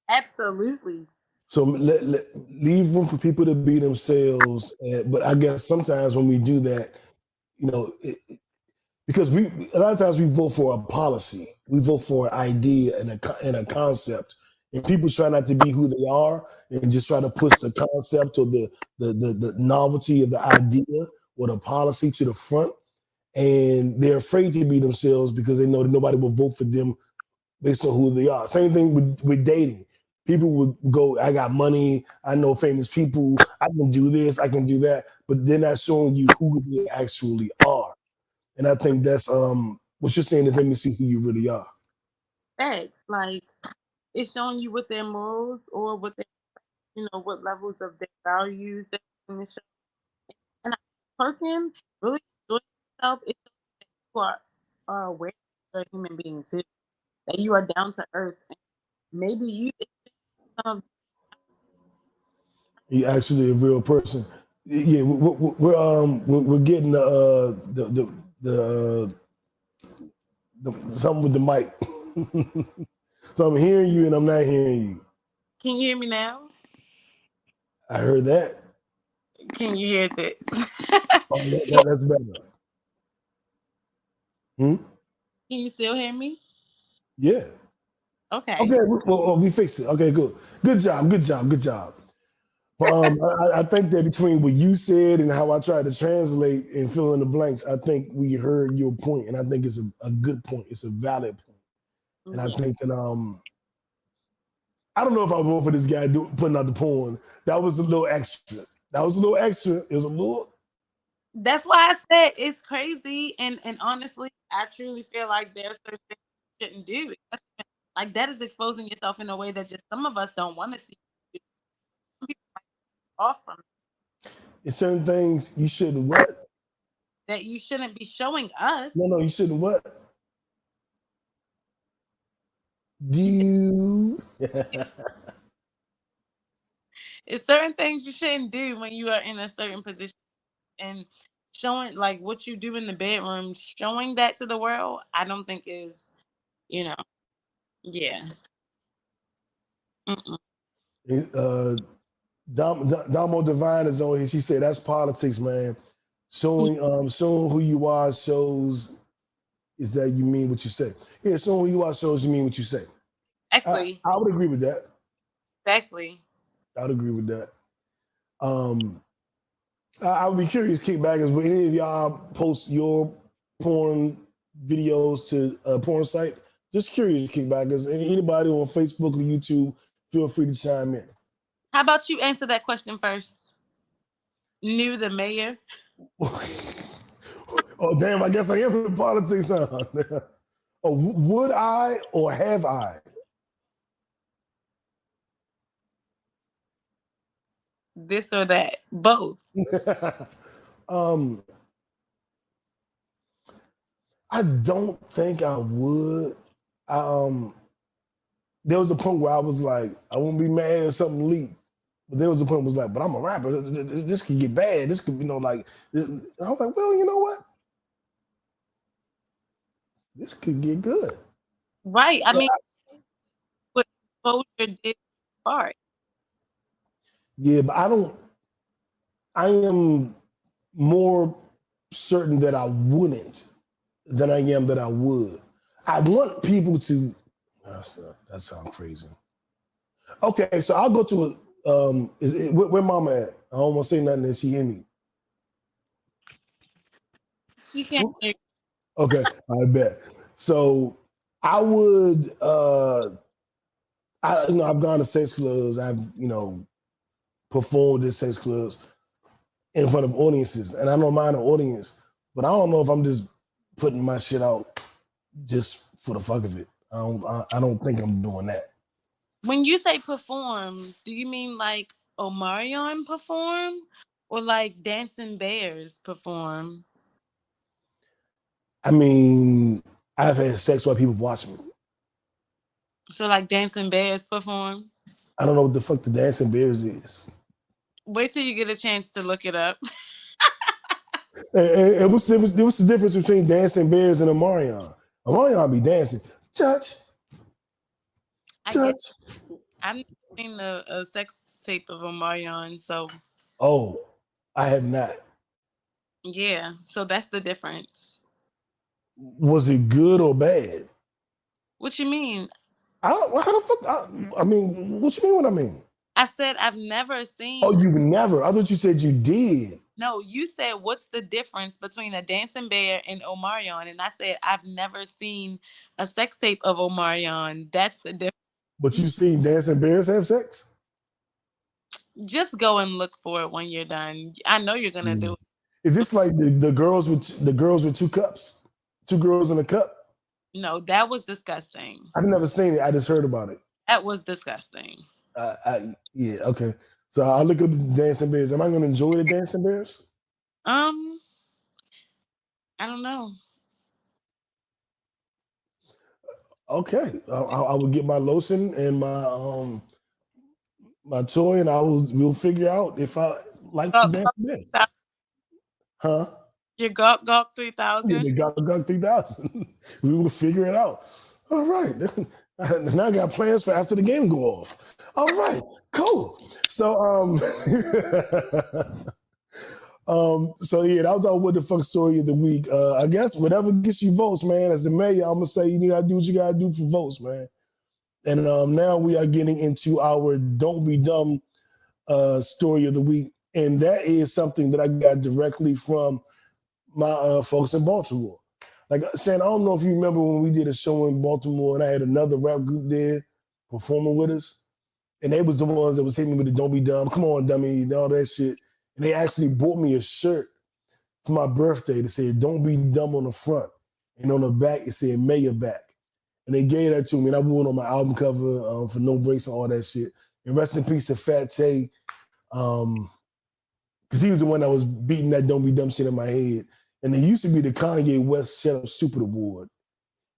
absolutely. So leave room for people to be themselves. But I guess sometimes when we do that, you know, because we a lot of times we vote for a policy, we vote for an idea and a concept, and people try not to be who they are and just try to push the concept or the novelty of the idea or the policy to the front, and they're afraid to be themselves because they know that nobody will vote for them based on who they are. Same thing with dating. People would go, I got money, I know famous people, I can do this, I can do that, but they're not showing you who they actually are. And I think that's what you're saying is let me see who you really are. Facts. Like it's showing you what their morals or what their what levels of their values they're willing to show. And a person really enjoying yourself, it's that you are aware that you're a human being too, that you are down to earth. And maybe you some of You're actually a real person. Yeah, we're getting the something with the mic. So I'm hearing you and I'm not hearing you. can you hear me now? I heard that. Can you hear this? Oh, that's better. Hmm? Can you still hear me? Yeah. Okay. Okay. Well, we fixed it. Okay. Good. Good job. Good job. Good job. But I think that between what you said and how I tried to translate and fill in the blanks, I think we heard your point, and I think it's a good point. It's a valid point, and I Yeah. think that I don't know if I vote for this guy putting out the porn. That was a little extra. That was a little extra. It was a little. That's why I said it's crazy, and honestly, I truly feel like there's certain things you shouldn't do. Like that is exposing yourself in a way that just some of us don't want to see. Some people might be off from It's certain things you shouldn't what? that you shouldn't be showing us. No, you shouldn't what? Do You should, you? it's certain things you shouldn't do when you are in a certain position and showing like what you do in the bedroom, showing that to the world. I don't think is you know, yeah. Mm-mm. uh, Damo Divine is on here. She said that's politics, man. Showing who you are shows is that you mean what you say. Yeah, showing who you are shows you mean what you say. Exactly, I would agree with that. exactly. I would agree with that. Um, I would be curious, kickbackers, will any of y'all post your porn videos to a porn site? Just curious, kickbackers. Anybody on Facebook or YouTube, feel free to chime in. How about you answer that question first? Knew the mayor. Oh, damn, I guess I am in politics, huh? Oh, would I or have I? This or that, both. um, I don't think I would. I, there was a point where I was like, I wouldn't be mad if something leaked. But there was a point where I was like, but I'm a rapper. This could get bad. This could, like, this. And I was like, well, you know what? This could get good. Right. I So mean, what exposure did part. yeah, but I am more certain that I wouldn't. than I am that I would. I want people to. That sounds crazy. Okay, so I'll go to a. Where Mama at? I don't want to say nothing that she hear me. You can't. Okay, I bet. So I would. I've gone to sex clubs. I've performed at sex clubs in front of audiences, and I don't mind the audience, but I don't know if I'm just putting my shit out just for the fuck of it. I don't think I'm doing that. When you say perform, do you mean like Omarion perform or like Dancing Bears perform? I mean, I've had sex while people watch me. So like Dancing Bears perform? I don't know what the fuck the Dancing Bears is. Wait till you get a chance to look it up. And what's the difference between Dancing Bears and Omarion? Omarion be dancing. Touch. I've never seen a sex tape of Omarion, so. Oh, I have not. Yeah, so that's the difference. Was it good or bad? What you mean? How the fuck? I mean, what you mean what I mean? I said I've never seen. Oh, you've never? I thought you said you did. No, you said what's the difference between a dancing bear and Omarion? And I said I've never seen a sex tape of Omarion. That's the difference. But you've seen Dancing Bears have sex? Just go and look for it when you're done. I know you're gonna do it. Is this like the girls with two cups? Two girls in a cup? No, that was disgusting. I've never seen it. I just heard about it. That was disgusting. Yeah, okay. So I'll look up the Dancing Bears. Am I gonna enjoy the Dancing Bears? I don't know. Okay. I will get my lotion and my toy, and we'll figure out if I like the Dancing Bears. Huh? Your Gawk 3000? Yeah, the Gawk 3000. We will figure it out. All right. Now I got plans for after the game go off. All right, cool. So so yeah, that was our what the fuck story of the week. I guess whatever gets you votes, man. As the mayor, I'm gonna say you gotta do what you gotta do for votes, man. And now we are getting into our don't be dumb story of the week, and that is something that I got directly from my folks in Baltimore. Like Shannon, I don't know if you remember when we did a show in Baltimore and I had another rap group there performing with us. And they was the ones that was hitting me with the don't be dumb, come on, dummy, and all that shit. And they actually bought me a shirt for my birthday that said don't be dumb on the front. And on the back, it said mayor back. And they gave that to me. And I wore it on my album cover for No Breaks and all that shit. And rest in peace to Fat Tay. Because he was the one that was beating that don't be dumb shit in my head. And it used to be the Kanye West Shut Up Stupid Award.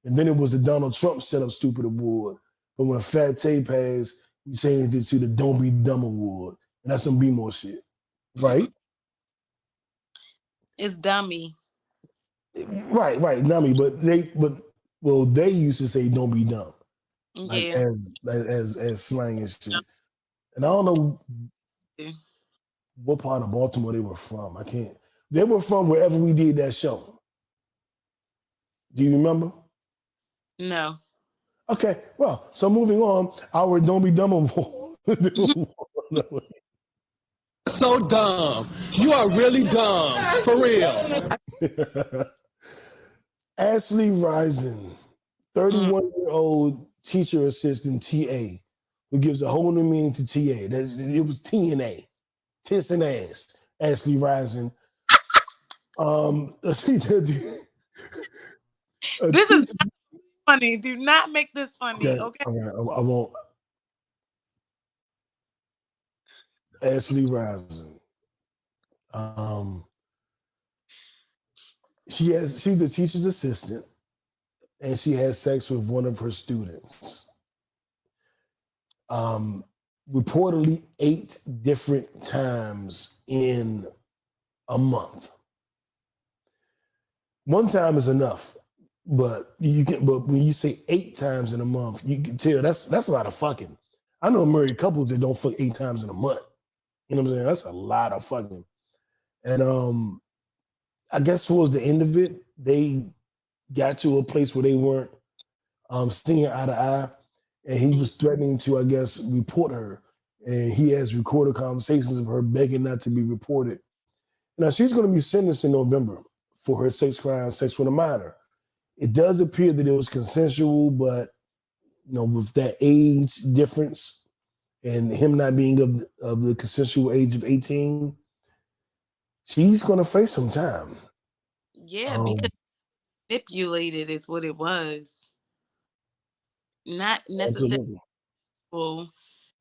And then it was the Donald Trump Shut Up Stupid Award. But when Fat Tay passed, we changed it to the Don't Be Dumb Award. And that's some B-more shit. Right? It's dummy. Right, dummy. But they used to say don't be dumb. Yeah. Like, as slang and shit. And I don't know what part of Baltimore they were from. They were from wherever we did that show. Do you remember? No. Okay, well, so moving on, our Don't Be Dumb Award. So dumb. You are really dumb. For real. Ashley Risen, 31-year-old teacher assistant TA, who gives a whole new meaning to TA. It was TNA. Tits and ass. Ashley Risen. This is not funny. Do not make this funny, okay? All right, I won't. Ashley Risen. She's a teacher's assistant, and she has sex with one of her students. Reportedly 8 different times in a month. One time is enough, but when you say 8 times in a month, you can tell that's a lot of fucking. I know married couples that don't fuck 8 times in a month. You know what I'm saying? That's a lot of fucking. And I guess towards the end of it, they got to a place where they weren't seeing eye to eye, and he was threatening to, I guess, report her. And he has recorded conversations of her begging not to be reported. Now, she's going to be sentenced in November for her sex crime, sex with a minor. It does appear that it was consensual, but with that age difference and him not being of the consensual age of 18, she's going to face some time. Yeah, because manipulated is what it was. Not necessarily, absolutely.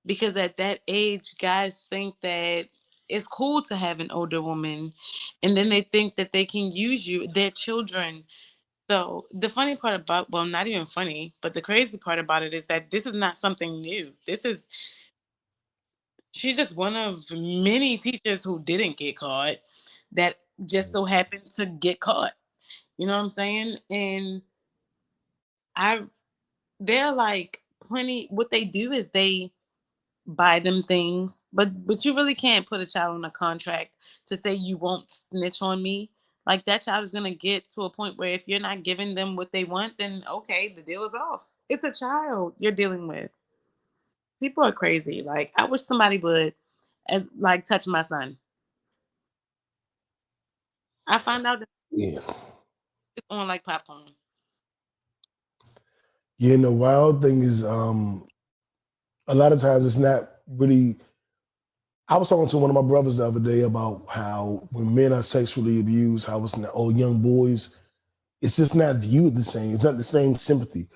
because at that age, guys think that it's cool to have an older woman, and then they think that they can use you, their children. So the funny part about, well, not even funny, but the crazy part about it is that this is not something new. She's just one of many teachers who didn't get caught that just so happened to get caught. You know what I'm saying? And they're like plenty, what they do is they buy them things, but you really can't put a child on a contract to say you won't snitch on me. Like, that child is gonna get to a point where if you're not giving them what they want, then okay, the deal is off. It's a child you're dealing with. People are crazy. Like, I wish somebody would touch my son. I found out that Yeah. it's on like popcorn. Yeah, and the wild thing is, a lot of times it's not really. I was talking to one of my brothers the other day about how when men are sexually abused, how it's not, young boys, it's just not viewed the same. It's not the same sympathy.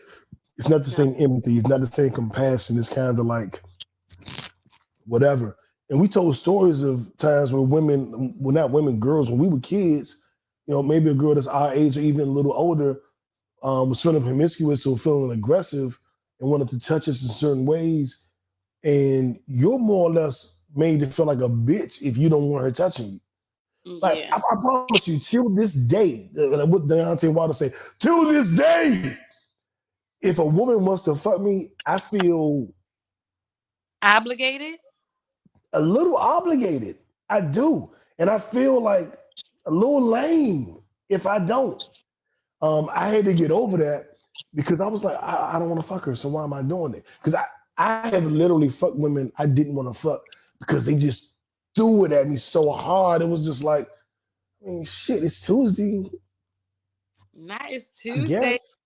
It's not the same empathy. It's not the same compassion. It's kind of like whatever. And we told stories of times where women, well, not women, girls, when we were kids, maybe a girl that's our age or even a little older, was feeling promiscuous or feeling aggressive and wanted to touch us in certain ways. And you're more or less made to feel like a bitch if you don't want her touching you. Like, I promise you, till this day, what Deontay Wilder say, till this day, if a woman wants to fuck me, I feel obligated. A little obligated. I do. And I feel like a little lame if I don't. I had to get over that because I was like, I don't want to fuck her, so why am I doing it? Because I have literally fucked women I didn't want to fuck because they just threw it at me so hard. It was just like, shit, it's Tuesday. Not it's Tuesday. I guess.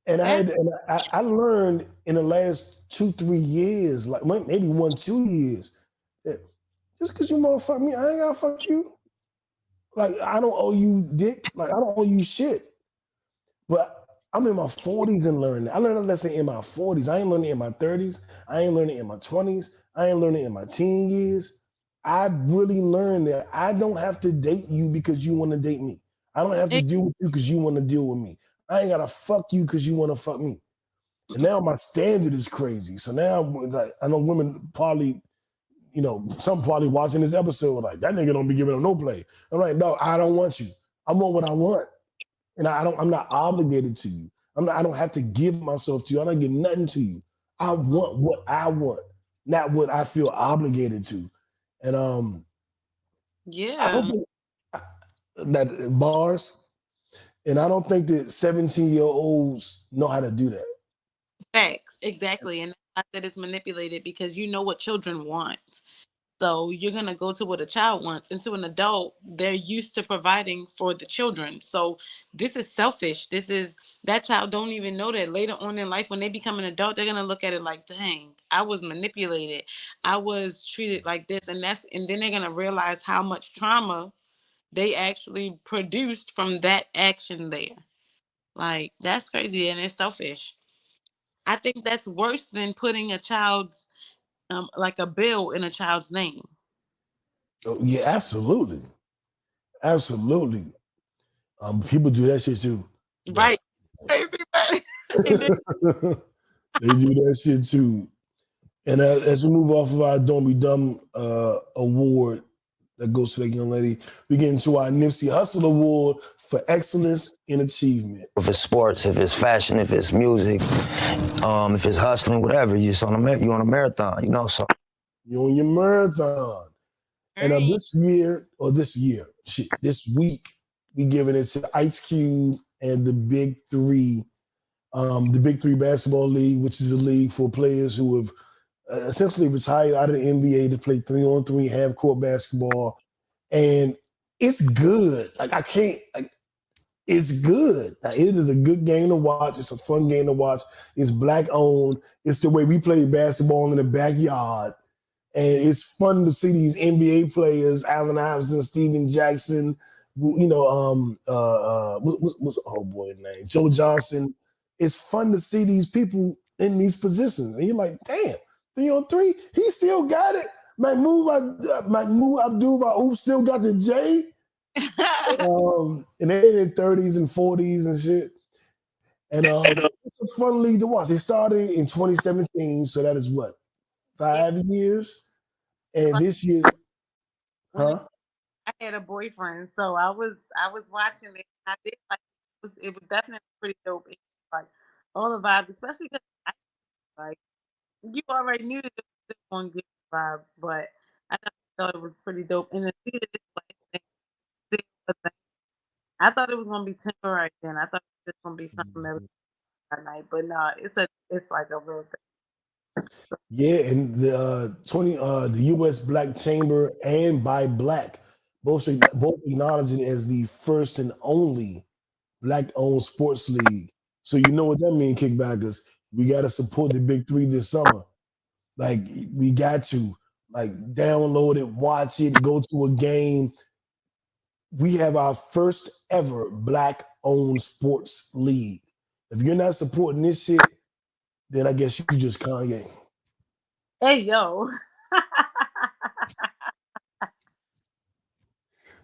And I learned in the last 2-3 years, like maybe 1-2 years, that just because you motherfuck me, I ain't gotta fuck you. Like, I don't owe you dick. Like, I don't owe you shit. But I'm in my 40s and learning. I learned a lesson in my 40s. I ain't learning it in my 30s. I ain't learning it in my 20s. I ain't learning it in my teen years. I really learned that I don't have to date you because you want to date me. I don't have to deal with you because you want to deal with me. I ain't gotta fuck you because you want to fuck me. And now my standard is crazy. So now, like, I know women probably, some probably watching this episode like, that nigga don't be giving them no play. I'm like, no, I don't want you. I want what I want. And I'm not obligated to you. I don't have to give myself to you. I don't give nothing to you. I want what I want, not what I feel obligated to. And I don't think that bars, and I don't think that 17-year-olds know how to do that. Facts, exactly. And I said it's manipulated because you know what children want. So you're going to go to what a child wants. And to an adult, they're used to providing for the children. So this is selfish. That child don't even know that later on in life, when they become an adult, they're going to look at it like, dang, I was manipulated. I was treated like this. And then they're going to realize how much trauma they actually produced from that action there. Like, that's crazy. And it's selfish. I think that's worse than putting a child's, like a bill in a child's name. Oh, yeah, absolutely. Absolutely. People do that shit too. Right. Crazy, right? They do that shit too. And as we move off of our Don't Be Dumb award that goes to that young lady, we get into our Nipsey Hussle Award for excellence in achievement. If it's sports, if it's fashion, if it's music, if it's hustling, whatever, you're on a marathon, so. You're on your marathon. And this week, we giving it to Ice Cube and the Big Three. The Big Three Basketball League, which is a league for players who have essentially retired out of the NBA to play 3-on-3 half-court basketball. And it's good. It's good. Like, it is a good game to watch. It's a fun game to watch. It's black owned. It's the way we play basketball in the backyard. And it's fun to see these NBA players, Allen Iverson, Steven Jackson, what's old boy's name? Joe Johnson. It's fun to see these people in these positions. And you're like, damn, 3-on-3, he still got it. Mahmoud Abdul-Rauf still got the J. And they're in their 30s and 40s and shit. And it's a fun league to watch. They started in 2017, so that is what, 5 years? And this year, I had a boyfriend, so I was watching it. I did like it was definitely pretty dope. Like all the vibes, especially because like you already knew that it was going to get vibes, but I thought it was pretty dope. And the see that it's like still a thing. I thought it was going to be temporary. Then I thought it was just going to be something that night, but no, it's like a real thing. Yeah, and the U.S. Black Chamber and By Black both acknowledge it as the first and only Black-owned sports league. So you know what that means, kickbackers. We got to support the Big Three this summer. Like, we got to download it, watch it, go to a game. We have our first ever Black-owned sports league. If you're not supporting this shit, then I guess you just Kanye. Hey, yo.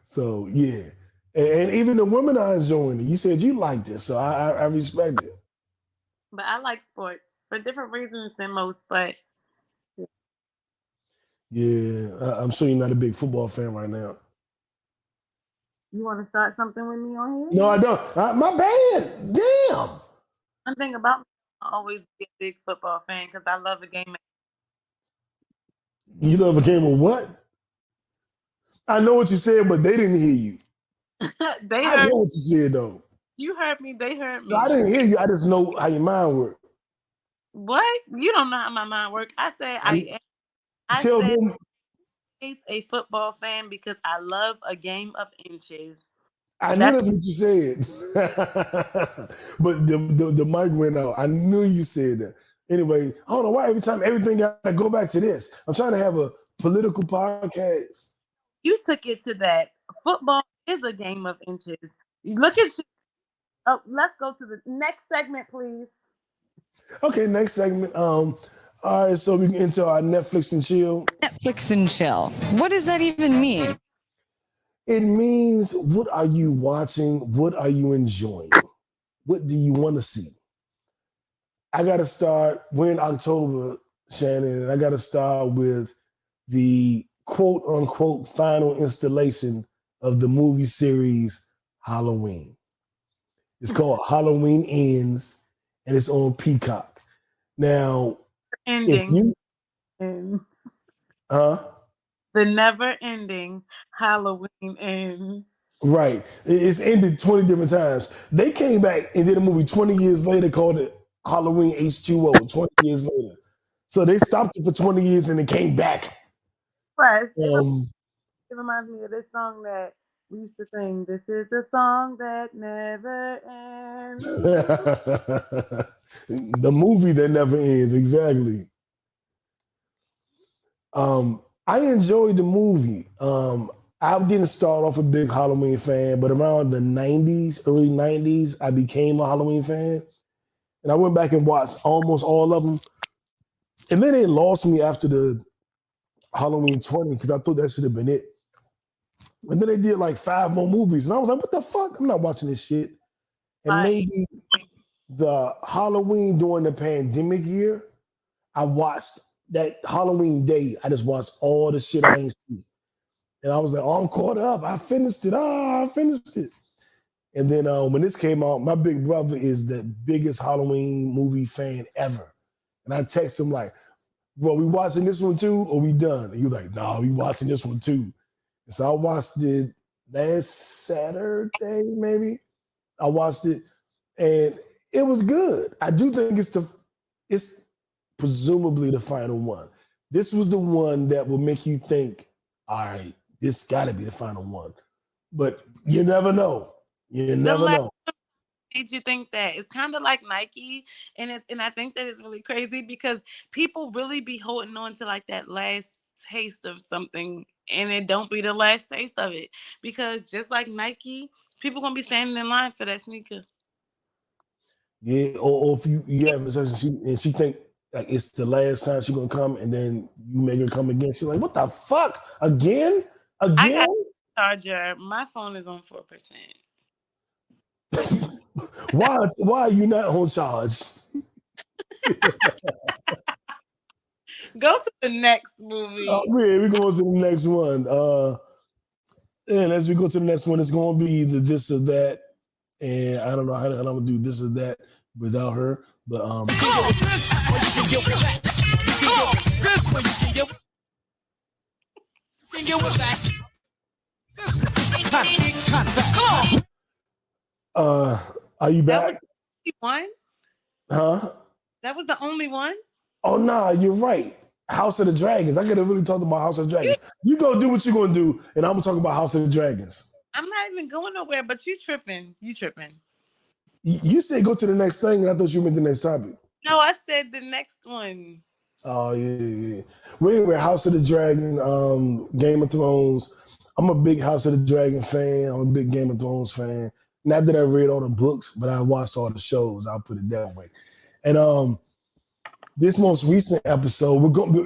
So, yeah. And even the women are enjoying it. You said you liked it, so I respect it. But I like sports for different reasons than most, but yeah, I'm sure you're not a big football fan right now. You want to start something with me on here? No, I don't. My bad. Damn. One thing about me, I always be a big football fan because I love a game. You love a game of what? I know what you said, but they didn't hear you. I know what you said, though. You heard me. They heard me. No, I didn't hear you. I just know how your mind works. What? You don't know how my mind works. I said I tell said them I'm a football fan because I love a game of inches. I knew that's what you said. But the mic went out. I knew you said that. Anyway, I don't know why everything got to go back to this. I'm trying to have a political podcast. You took it to that. Football is a game of inches. Look at you. Oh, let's go to the next segment, please. Okay, next segment. All right, so we get into our Netflix and chill. Netflix and chill. What does that even mean? It means, what are you watching? What are you enjoying? What do you want to see? I got to start. We're in October, Shannon, and I got to start with the quote unquote final installation of the movie series Halloween. It's called Halloween Ends, and it's on Peacock. Now, ending. The never-ending Halloween Ends. Right. It's ended 20 different times. They came back and did a movie 20 years later called it Halloween H2O, 20 years later. So they stopped it for 20 years and it came back. Right. It reminds me of this song that we used to sing. This is the song that never ends. The movie that never ends, exactly. I enjoyed the movie. I didn't start off a big Halloween fan, but around the 90s, early 90s, I became a Halloween fan. And I went back and watched almost all of them. And then they lost me after the Halloween 20 because I thought that should have been it. And then they did like 5 more movies. And I was like, what the fuck? I'm not watching this shit. And maybe the Halloween during the pandemic year, I watched that Halloween day. I just watched all the shit I ain't seen. And I was like, oh, I'm caught up. I finished it. And then when this came out, my big brother is the biggest Halloween movie fan ever. And I text him like, bro, we watching this one too or we done? And he was like, no, we watching this one too. And so I watched it last Saturday, maybe. I watched it, and it was good. I do think it's presumably the final one. This was the one that will make you think, all right, this got to be the final one. But you never know. You never know. Made you think that it's kind of like Nike, and I think that it's really crazy because people really be holding on to like that last taste of something, and it don't be the last taste of it, because just like Nike, people gonna be standing in line for that sneaker. Yeah, or if you have a session, she think like it's the last time she gonna come, and then you make her come again. She's like, "What the fuck? Again? I Again?" got a charger. My phone is on 4%. Why are you not on charge? Go to the next movie. Oh, man, we're going to the next one. And as we go to the next one, it's going to be the this or that. And I don't know how I'm going to do this or that without her. But are you back? One? Huh? That was the only one? Oh, nah, you're right. House of the Dragons. I could have really talked about House of the Dragons. You go do what you're going to do, and I'm going to talk about House of the Dragons. I'm not even going nowhere, but you tripping. You tripping. You said go to the next thing, and I thought you meant the next topic. No, I said the next one. Oh, yeah. Well, anyway, House of the Dragon, Game of Thrones. I'm a big House of the Dragon fan. I'm a big Game of Thrones fan. Not that I read all the books, but I watched all the shows. I'll put it that way. And this most recent episode,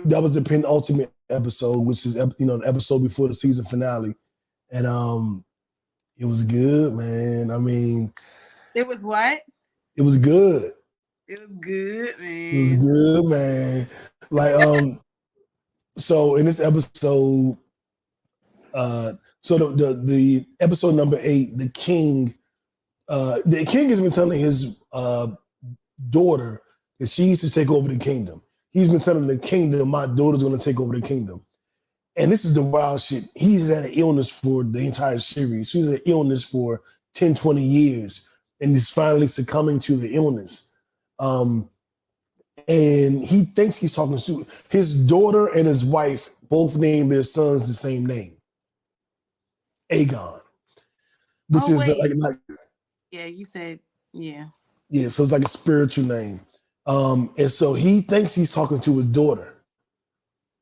that was the penultimate episode, which is the episode before the season finale, and it was good, man. I mean, it was what? It was good. It was good, man. It was good, man. Like so in this episode, so the episode number 8, the king has been telling his daughter that she needs to take over the kingdom. He's been telling the kingdom, my daughter's going to take over the kingdom. And this is the wild shit. He's had an illness for the entire series. He's had an illness for 10, 20 years. And he's finally succumbing to the illness. And he thinks he's talking to his daughter and his wife, both named their sons the same name. Aegon. Which is like yeah, you said, yeah. Yeah, so it's like a spiritual name. And so he thinks he's talking to his daughter,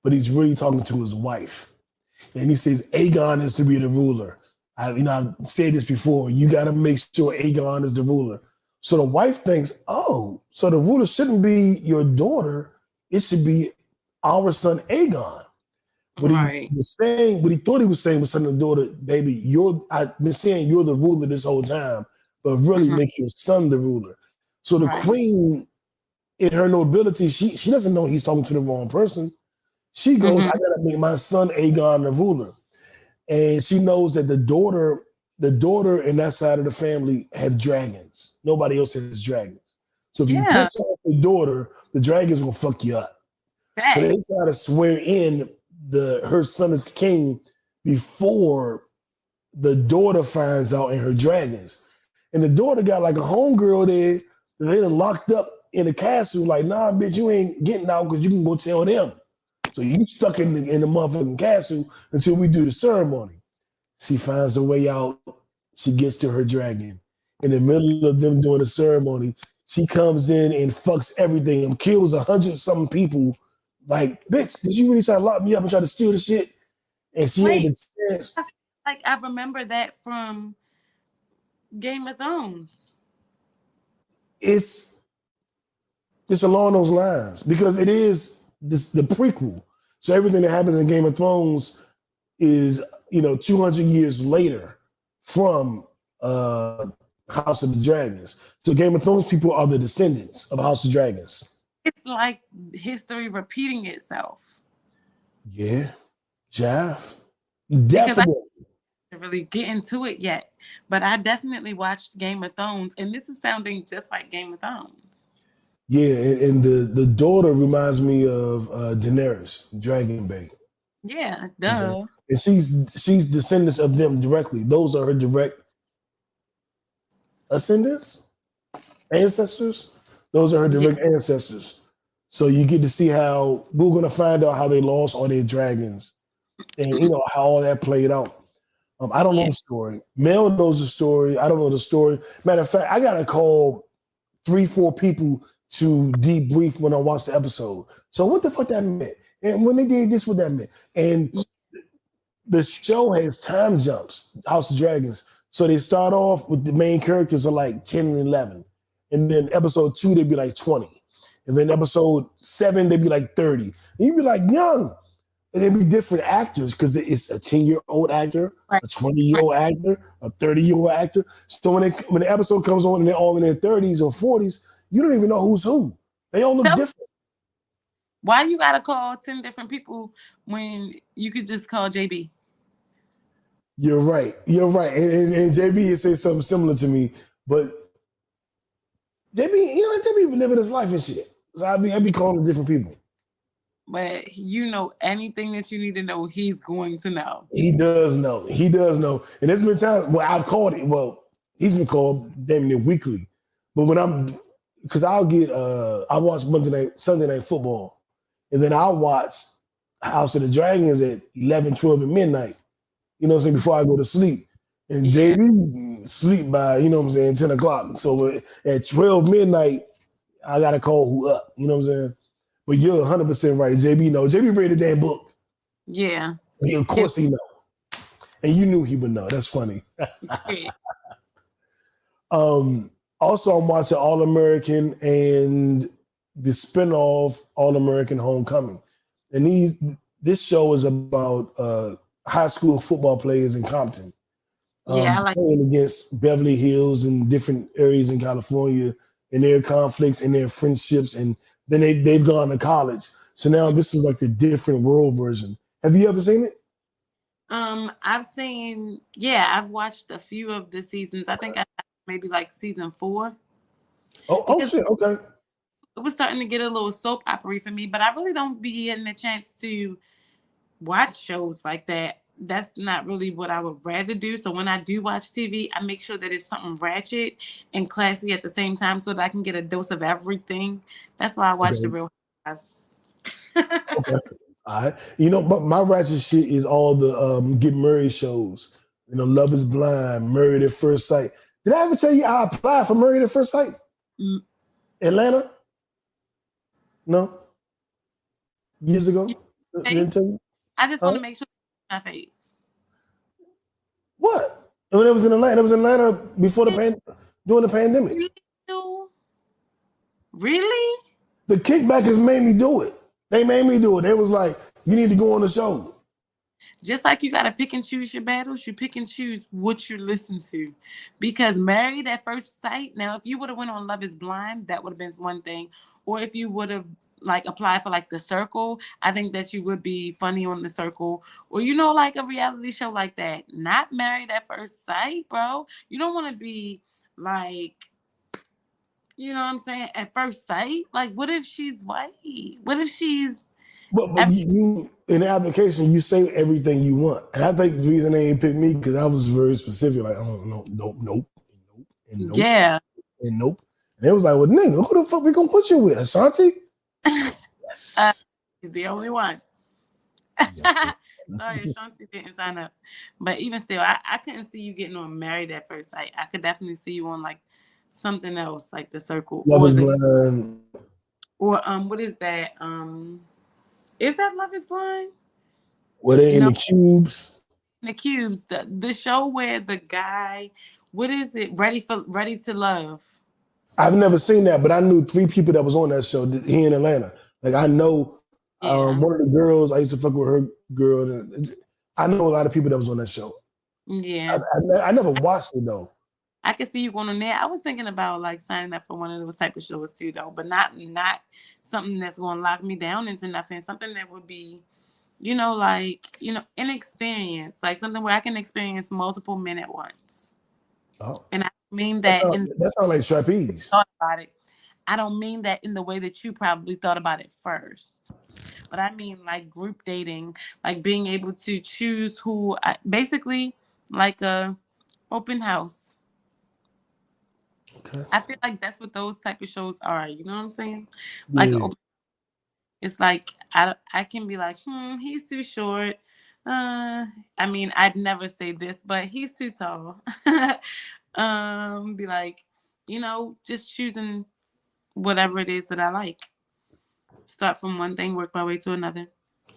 but he's really talking to his wife. And he says, Aegon is to be the ruler. I've said this before. You got to make sure Aegon is the ruler. So the wife thinks, oh, so the ruler shouldn't be your daughter. It should be our son Aegon. What he thought he was saying was telling the daughter, baby, I've been saying you're the ruler this whole time, but really make your son the ruler. So the queen, in her nobility, she doesn't know he's talking to the wrong person. She goes, I gotta make my son Aegon the ruler. And she knows that the daughter in that side of the family have dragons. Nobody else has dragons. So if you piss off the daughter, the dragons will fuck you up. So they try to swear in her son is king before the daughter finds out and her dragons. And the daughter got like a homegirl there that they done locked up in the castle. Like, nah, bitch, you ain't getting out because you can go tell them. So you stuck in the motherfucking castle until we do the ceremony. She finds a way out. She gets to her dragon. In the middle of them doing the ceremony, she comes in and fucks everything and kills 100-something people. Like, bitch, did you really try to lock me up and try to steal the shit? And she had the chance. Like, I remember that from Game of Thrones. It's along those lines because it is the prequel. So everything that happens in Game of Thrones is, 200 years later from House of the Dragons. So Game of Thrones people are the descendants of House of Dragons. It's like history repeating itself. Yeah, Jeff. Definitely. I didn't really get into it yet, but I definitely watched Game of Thrones, and this is sounding just like Game of Thrones. Yeah, and the daughter reminds me of Daenerys, Dragonbait. Yeah, duh. And she's descendants of them directly. Those are her direct ascendants, ancestors. Those are her direct ancestors. So you get to see how we're going to find out how they lost all their dragons, and how all that played out. I don't know the story. Mel knows the story. I don't know the story. Matter of fact, I got to call 3-4 people to debrief when I watched the episode. So what the fuck that meant? And when they did this, what that meant? And the show has time jumps, House of Dragons. So they start off with the main characters are like 10 and 11. And then episode 2, they'd be like 20. And then episode 7, they'd be like 30. And you'd be like, young. And they'd be different actors because it's a 10-year-old actor, a 20-year-old actor, a 30-year-old actor. So when the episode comes on and they're all in their 30s or 40s, you don't even know who's who. They all look different. Why you gotta call 10 different people when you could just call JB? You're right. And JB is saying something similar to me, but JB be living his life and shit. So I be calling different people. But anything that you need to know, he's going to know. He does know. And there's been times where I've called it. Well, he's been called damn near weekly. But when because I watch Sunday night football, and then I'll watch House of the Dragons at 11, 12 at midnight. You know what I'm saying? Before I go to sleep. And JB sleep by, 10 o'clock. So at 12 midnight, I got to call who up. You know what I'm saying? But you're 100% right. JB knows. JB read the damn book. Yeah. Of course he know. And you knew he would know. That's funny. Also, I'm watching All American and the spinoff All American Homecoming. And this show is about high school football players in Compton. Playing against Beverly Hills and different areas in California and their conflicts and their friendships. And then they've gone to college. So now this is like the different world version. Have you ever seen it? I've watched a few of the seasons. I think I maybe like season 4. Oh shit, okay. It was starting to get a little soap opera for me, but I really don't be getting a chance to watch shows like that. That's not really what I would rather do. So when I do watch TV, I make sure that it's something ratchet and classy at the same time so that I can get a dose of everything. That's why I watch The Real Housewives. Okay. All right. But my ratchet shit is all the Get Married shows. Love is Blind, Married at First Sight. Did I ever tell you I applied for Married at First Sight? Atlanta? No? Years ago? Didn't tell you? I just want to make sure my face. What? When it was in Atlanta. It was in Atlanta before during the pandemic. Really? The Kickbackers made me do it. They made me do it. They was like, you need to go on the show. Just like you got to pick and choose your battles, you pick and choose what you listen to. Because Married at First Sight, now if you would have went on Love is Blind, that would have been one thing. Or if you would have applied for The Circle, I think that you would be funny on The Circle. Or like a reality show like that. Not Married at First Sight, bro. You don't want to be like, you know what I'm saying, at first sight. Like, what if she's white? What if she's... But you in the application, you say everything you want. And I think the reason they ain't picked me because I was very specific. Like, oh, no, nope, and nope. Yeah. And nope. And it was like, well, nigga, who the fuck we gonna put you with? Ashanti? Yes. He's the only one. Sorry, Ashanti didn't sign up. But even still, I couldn't see you getting on Married at First Sight. I could definitely see you on something else, like The Circle. Love is Blind. Or what is that? Is that Love is Blind? Were they in the Cubes? The Cubes, the show where the guy, what is it? Ready to Love. I've never seen that, but I knew 3 people that was on that show here in Atlanta. Like I know one of the girls. I used to fuck with her girl. I know a lot of people that was on that show. Yeah, I never watched it though. I could see you going on there. I was thinking about signing up for one of those type of shows too, though, but not something that's going to lock me down into nothing. Something that would be, an experience, like something where I can experience multiple men at once. Oh, and I mean that. That sounds like trapeze. Thought about it. I don't mean that in the way that you probably thought about it first, but I mean group dating, being able to choose who, basically like a open house. Okay. I feel like that's what those type of shows are. You know what I'm saying? Like Yeah. it's like I can be like, he's too short. I mean, I'd never say this, but he's too tall. Be like, just choosing whatever it is that I like. Start from one thing, work my way to another.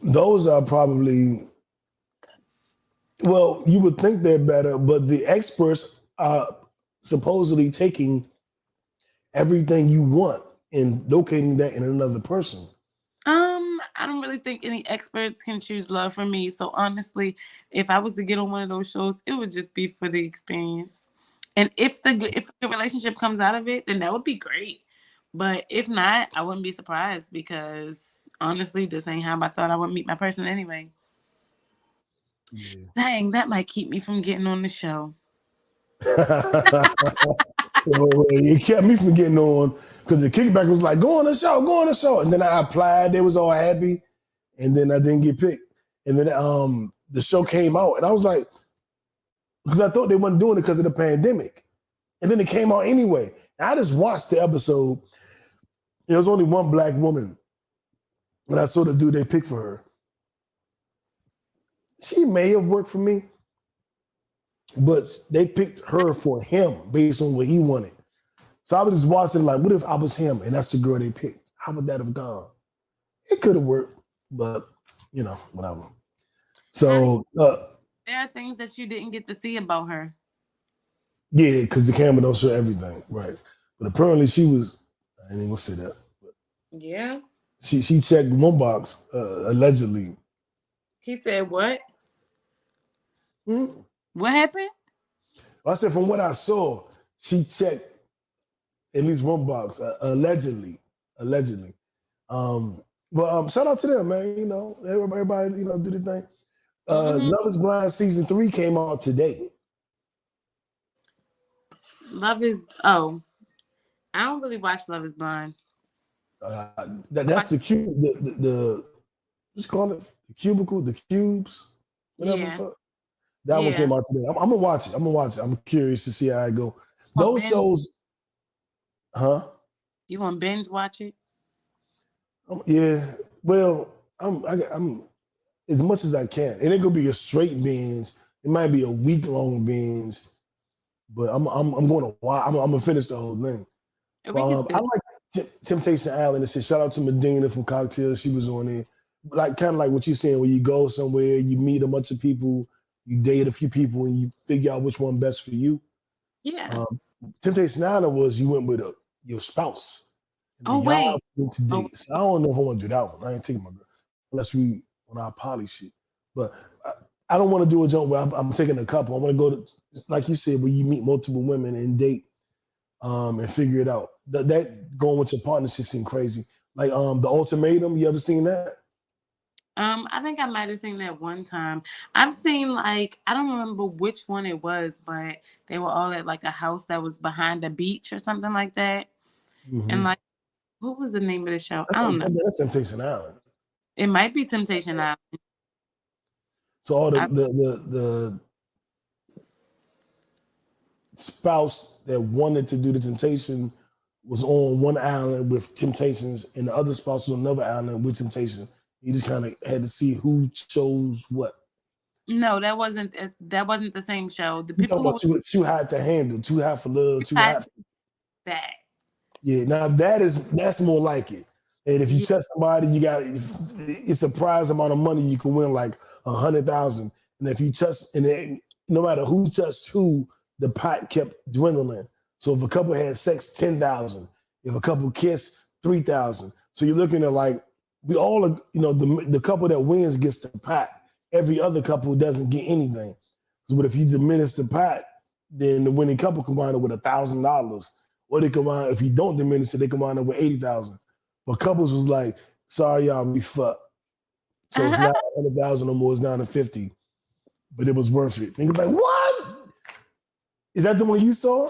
Those are probably, well, you would think they're better, but the experts are supposedly taking everything you want and locating that in another person. I don't really think any experts can choose love for me. So honestly, if I was to get on one of those shows, it would just be for the experience. And if the relationship comes out of it, then that would be great. But if not, I wouldn't be surprised because honestly, this ain't how I thought I would meet my person anyway. Yeah. Dang, that might keep me from getting on the show. It kept me from getting on because the kickback was like, go on the show. And then I applied, they was all happy, and then I didn't get picked. And then the show came out, and I was like, because I thought they wasn't doing it because of the pandemic. And then it came out anyway. And I just watched the episode. There was only one black woman. When I saw the dude they picked for her, she may have worked for me, but they picked her for him based on what he wanted. So I was just watching like, what if I was him and that's the girl they picked? How would that have gone? It could have worked, but whatever. So there are things that you didn't get to see about her. Yeah, because the camera don't show everything, right? But apparently she was. I ain't even gonna say that. Yeah. She checked one box allegedly. He said what? Hmm? What happened? I said from what I saw, she checked at least one box allegedly. But shout out to them, man. Everybody, do the thing. Love is Blind season 3 came out today. I don't really watch Love is Blind. That's the cube, the what's call it? The cubicle, the cubes, whatever. Yeah. That one came out today. I'm gonna watch it. I'm curious to see how I go. Those shows, huh? You gonna binge watch it? Yeah. Well, I'm as much as I can. It ain't gonna be a straight binge. It might be a week-long binge, but I'm going to watch. I'm gonna finish the whole thing. I like Temptation Island. And shout out to Medina from Cocktail. She was on there. Like kind of like what you're saying, where you go somewhere, you meet a bunch of people, you date a few people, and you figure out which one best for you. Yeah. Temptation Island was you went with your spouse. Oh wait. So I don't know if I want to do that one. I ain't taking my girl unless we on our poly shit. But I don't want to do a jump where I'm taking a couple. I want to go to, like you said, where you meet multiple women and date and figure it out. That going with your partner shit seem crazy. Like The Ultimatum. You ever seen that? I think I might have seen that one time. I've seen I don't remember which one it was, but they were all at like a house that was behind a beach or something like that. Mm-hmm. And what was the name of the show? I don't know. That's Temptation Island. It might be Temptation Island. So all the spouse that wanted to do the temptation was on one island with temptations, and the other spouse was on another island with temptation. You just kind of had to see who chose what. No, that wasn't the same show. The people people talking about too hot to handle, too hot for love, too hot. That. Yeah, now that's more like it. And if you touch somebody, it's a prize amount of money you can win, like 100,000. And if you touch, no matter who touched who, the pot kept dwindling. So if a couple had sex, 10,000. If a couple kissed, 3,000. So you're looking at we all are, the couple that wins gets the pot. Every other couple doesn't get anything. But if you diminish the pot, then the winning couple can wind up with $1,000. Or they can wind, if you don't diminish it, they can wind up with 80,000. But couples was like, sorry, y'all, we fucked. So it's not 100,000 no more, it's down to 50. But it was worth it. And you're like, what? Is that the one you saw?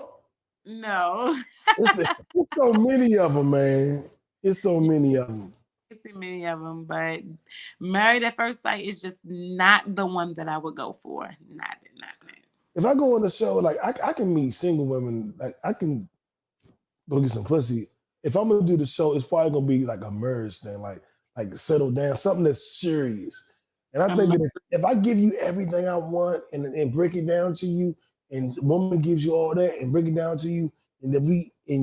No. It's so many of them, man. It's so many of them. Too many of them, but Married at First Sight is just not the one that I would go for. Not. If I go on the show, I can meet single women. I can go get some pussy. If I'm gonna do the show, it's probably gonna be like a merge thing, like settle down, something that's serious. And I think that if I give you everything I want and break it down to you, and woman gives you all that and break it down to you, and then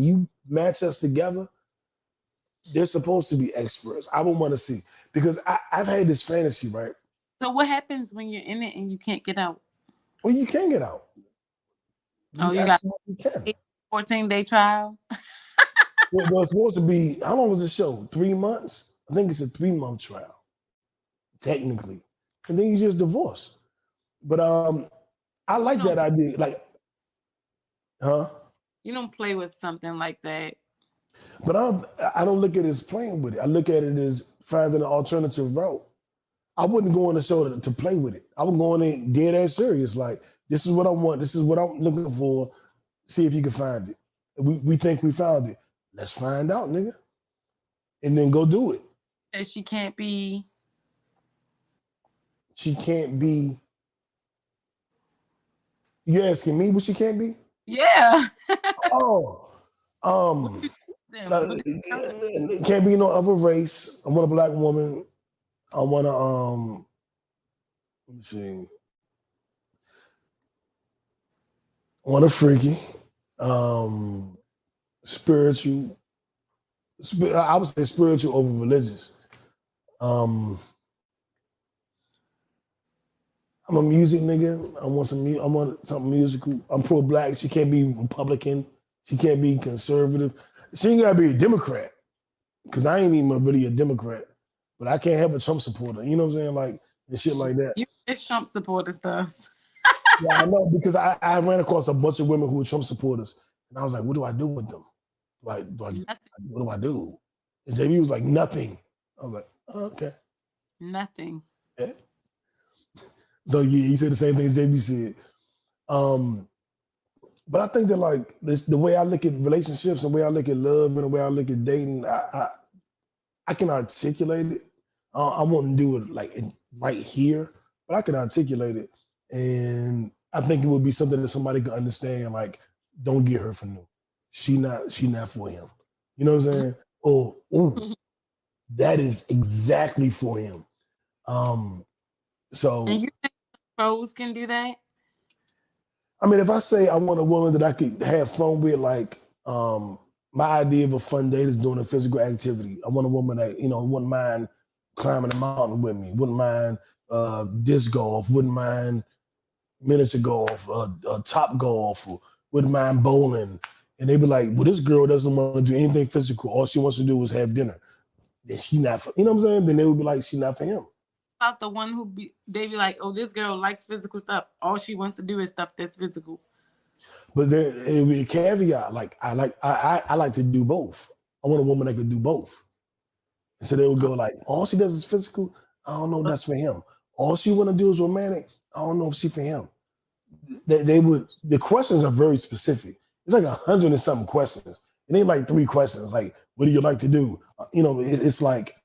you match us together, they're supposed to be experts. I would want to see, because I've had this fantasy, right? So what happens when you're in it and you can't get out? Well, you can get out. You got can. 14-day trial. Well, it's supposed to be, how long was the show? 3 months? I think it's a 3-month trial, technically. And then you just divorce. But I like that idea. Like, huh? You don't play with something like that. But I don't look at it as playing with it. I look at it as finding an alternative route. I wouldn't go on the show to play with it. I would go on it dead ass serious. Like, this is what I want. This is what I'm looking for. See if you can find it. We think we found it. Let's find out, nigga. And then go do it. And she can't be. She can't be. You asking me what she can't be? Yeah. Can't be no other race. I want a black woman. I want to let me see. I want a freaky, spiritual. I would say spiritual over religious. I'm a music nigga. I want something musical. I'm pro-black. She can't be Republican. She can't be conservative. She ain't gotta be a Democrat, because I ain't even really a Democrat. But I can't have a Trump supporter. You know what I'm saying? Like, and shit like that. It's Trump supporter stuff. Yeah, I know, because I ran across a bunch of women who were Trump supporters, and I was like, what do I do with them? What do I do? And JB was like, nothing. I was like, oh, okay. Nothing. Yeah. So yeah, he said the same thing as JB said. But I think that, like, the way I look at relationships, the way I look at love, and the way I look at dating, I can articulate it. I won't do it like right here, but I can articulate it, and I think it would be something that somebody could understand. Like, don't get her for new. She not for him. You know what I'm saying? Oh, that is exactly for him. So. And you think pros can do that? I mean, if I say I want a woman that I could have fun with, like, my idea of a fun date is doing a physical activity. I want a woman that, wouldn't mind climbing a mountain with me, wouldn't mind disc golf, wouldn't mind miniature golf, top golf, or wouldn't mind bowling. And they'd be like, well, this girl doesn't want to do anything physical. All she wants to do is have dinner. Then she not for, you know what I'm saying? Then they would be like, she not for him. About the one they be like, oh, this girl likes physical stuff. All she wants to do is stuff that's physical. But then it would be a caveat. Like, I like to do both. I want a woman that could do both. And so they would go like, all she does is physical. I don't know if that's for him. All she want to do is romantic. I don't know if she's for him. The questions are very specific. It's like 100 and something questions. It ain't like 3 questions. Like, what do you like to do? It's like,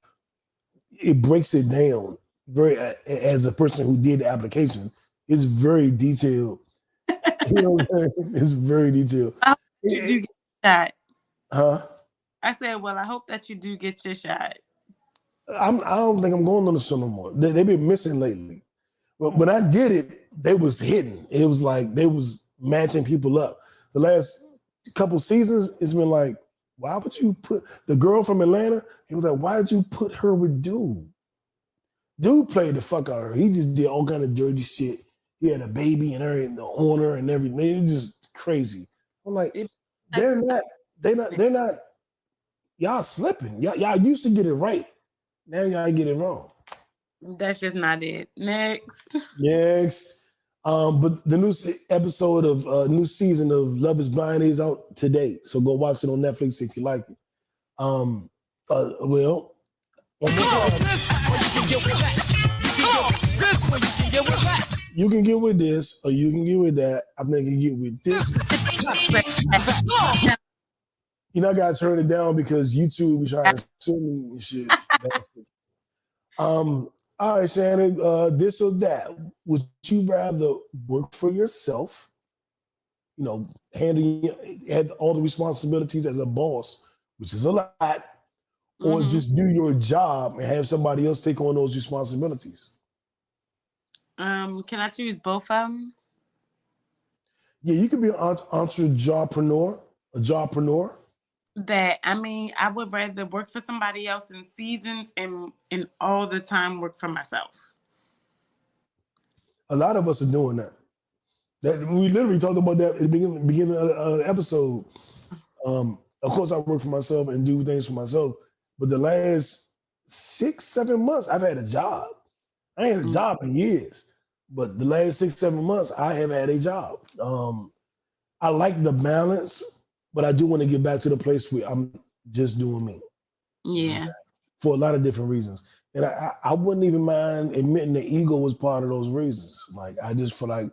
it breaks it down very, as a person who did the application, it's very detailed. You know what I'm saying? It's very detailed. I hope you do get your shot. Huh? I said, well, I hope that you do get your shot. I don't think I'm going on the show no more. They've been missing lately. But when I did it, they was hidden. It was like they was matching people up. The last couple seasons, it's been like, why would you put the girl from Atlanta? He was like, why did you put her with dude? Dude played the fuck out of her. He just did all kind of dirty shit. He had a baby and everything, the owner and everything. It's just crazy. I'm like, they're not. Y'all slipping. Y'all used to get it right. Now y'all get it wrong. That's just not it. Next. But the new episode of new season of Love Is Blind is out today. So go watch it on Netflix if you like it. You can get with this, or you can get with that. I think you can get with this. I gotta turn it down because YouTube is trying to sue me and shit. All right, Shannon, this or that. Would you rather work for yourself had all the responsibilities as a boss, which is a lot, or Mhm. just do your job and have somebody else take on those responsibilities? Can I choose both of them? Yeah, you could be an entrepreneur, a jobpreneur. That I mean, I would rather work for somebody else in seasons and all the time work for myself. A lot of us are doing that. That we literally talked about that at the beginning of the episode. Of course, I work for myself and do things for myself, but the last 6, 7 months, I've had a job. I ain't had a job in years, but the last 6, 7 months, I have had a job. I like the balance, but I do want to get back to the place where I'm just doing me. Yeah. For a lot of different reasons. And I wouldn't even mind admitting that ego was part of those reasons. Like, I just feel like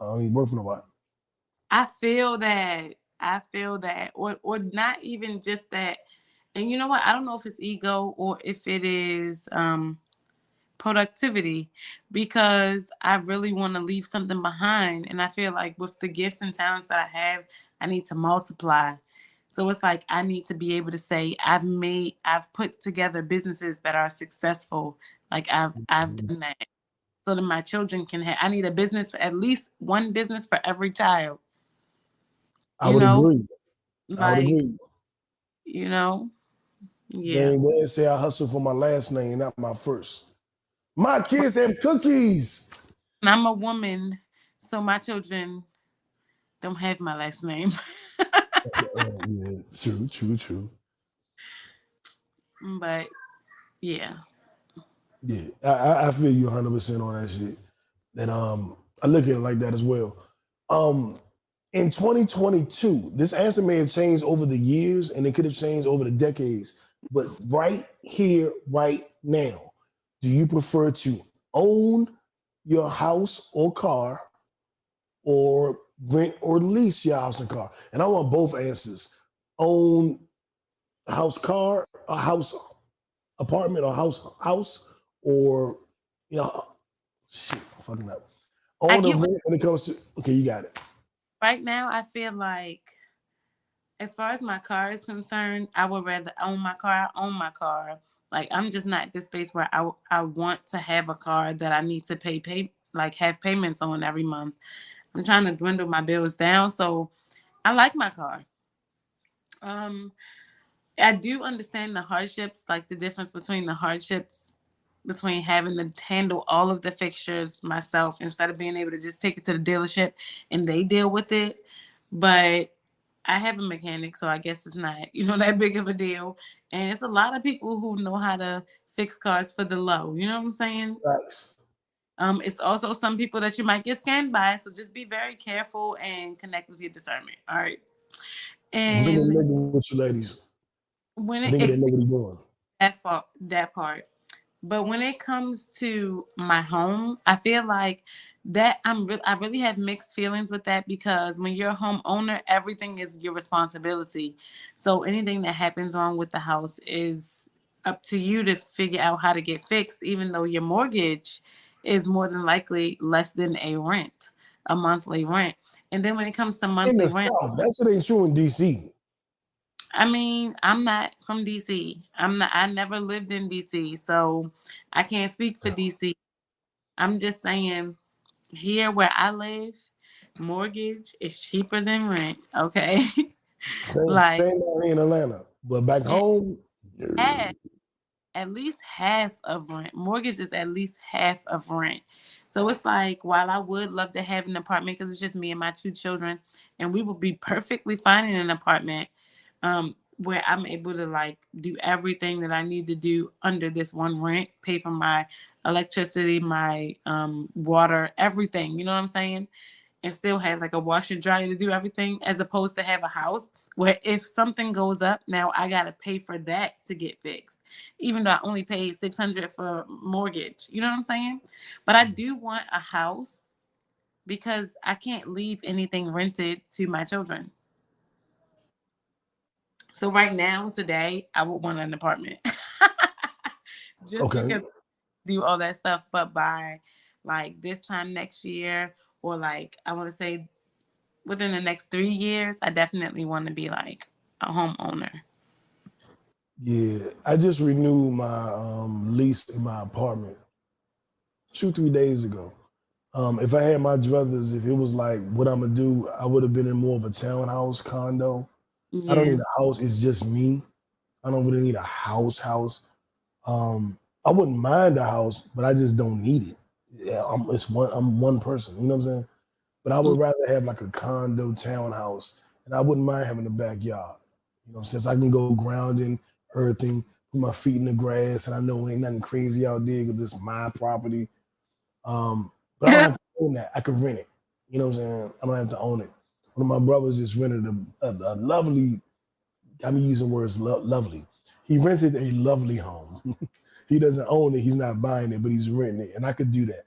I don't even work for nobody. I feel that. Or not even just that. And you know what? I don't know if it's ego or if it is productivity, because I really want to leave something behind. And I feel like with the gifts and talents that I have, I need to multiply. So it's like I need to be able to say I've put together businesses that are successful. Like I've done that. So that my children can have, I need a business, at least one business for every child. I would agree. I would Like, agree. Yeah. They say I hustle for my last name, not my first. My kids have cookies. And I'm a woman, so my children don't have my last name. Yeah, true. But yeah. Yeah, I feel you 100% on that shit. And I look at it like that as well. In 2022, this answer may have changed over the years and it could have changed over the decades. But right here, right now, do you prefer to own your house or car or rent or lease your house and car? And I want both answers. Own a house car, a house apartment, or house, or shit, I'm fucking up. I Own or get what, rent when it comes to okay, you got it. right now I feel like as far as my car is concerned, I would rather own my car. I own my car. Like I'm just not at this space where I want to have a car that I need to have payments on every month. I'm trying to dwindle my bills down, so I like my car. I do understand the hardships, like the difference between the hardships between having to handle all of the fixtures myself instead of being able to just take it to the dealership and they deal with it. But I have a mechanic, so I guess it's not, that big of a deal. And it's a lot of people who know how to fix cars for the low. You know what I'm saying? Thanks. It's also some people that you might get scammed by, so just be very careful and connect with your discernment. All right. Women And living with you ladies. when I it think they know what he's doing. that part. But when it comes to my home, I feel like that I really have mixed feelings with that, because when you're a homeowner, everything is your responsibility. So anything that happens wrong with the house is up to you to figure out how to get fixed, even though your mortgage is more than likely less than a monthly rent. And then when it comes to In monthly the rent, South, that shit ain't true in DC. I mean, I'm not from DC. I never lived in DC, so I can't speak for DC. I'm just saying, here where I live, mortgage is cheaper than rent, okay? Same Like down here in Atlanta. But back home, half, at least half of rent. Mortgage is at least half of rent. So it's like, while I would love to have an apartment because it's just me and my 2 children, and we would be perfectly fine in an apartment, where I'm able to like do everything that I need to do under this one rent, pay for my electricity, my water, everything, you know what I'm saying? And still have like a washer dryer to do everything, as opposed to have a house where if something goes up, now I got to pay for that to get fixed, even though I only paid $600 for mortgage, you know what I'm saying? But I do want a house because I can't leave anything rented to my children. So right now, today, I would want an apartment. Just okay. because I do all that stuff. But by like this time next year, or like I want to say within the next 3 years, I definitely want to be like a homeowner. Yeah, I just renewed my lease in my apartment 2-3 days ago. If I had my druthers, if it was like what I'm gonna do, I would have been in more of a townhouse condo. I don't Yeah. need a house. It's just me. I don't really need a house. I wouldn't mind a house, but I just don't need it. Yeah, I'm one person. You know what I'm saying? But I would rather have like a condo townhouse, and I wouldn't mind having a backyard. You know what I'm saying? So I can go grounding, earthing, put my feet in the grass, and I know ain't nothing crazy out there because it's my property. But I don't have to own that. I could rent it. You know what I'm saying? I don't have to own it. One of my brothers just rented a lovely, I'm using words lovely. He rented a lovely home. He doesn't own it. He's not buying it, but he's renting it. And I could do that.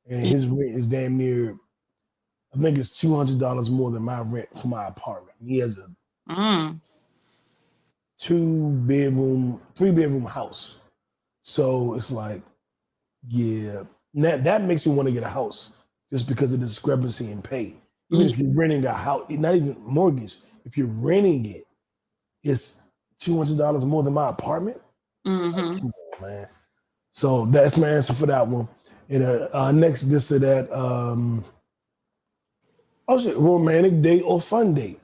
And his rent is damn near, I think it's $200 more than my rent for my apartment. He has a 3-bedroom house. So it's like, yeah, that makes me want to get a house just because of the discrepancy in pay. Even if you're renting a house, not even mortgage, if you're renting it, it's $200 more than my apartment. Like, come on, man. So that's my answer for that one. And next, this or that, romantic date or fun date.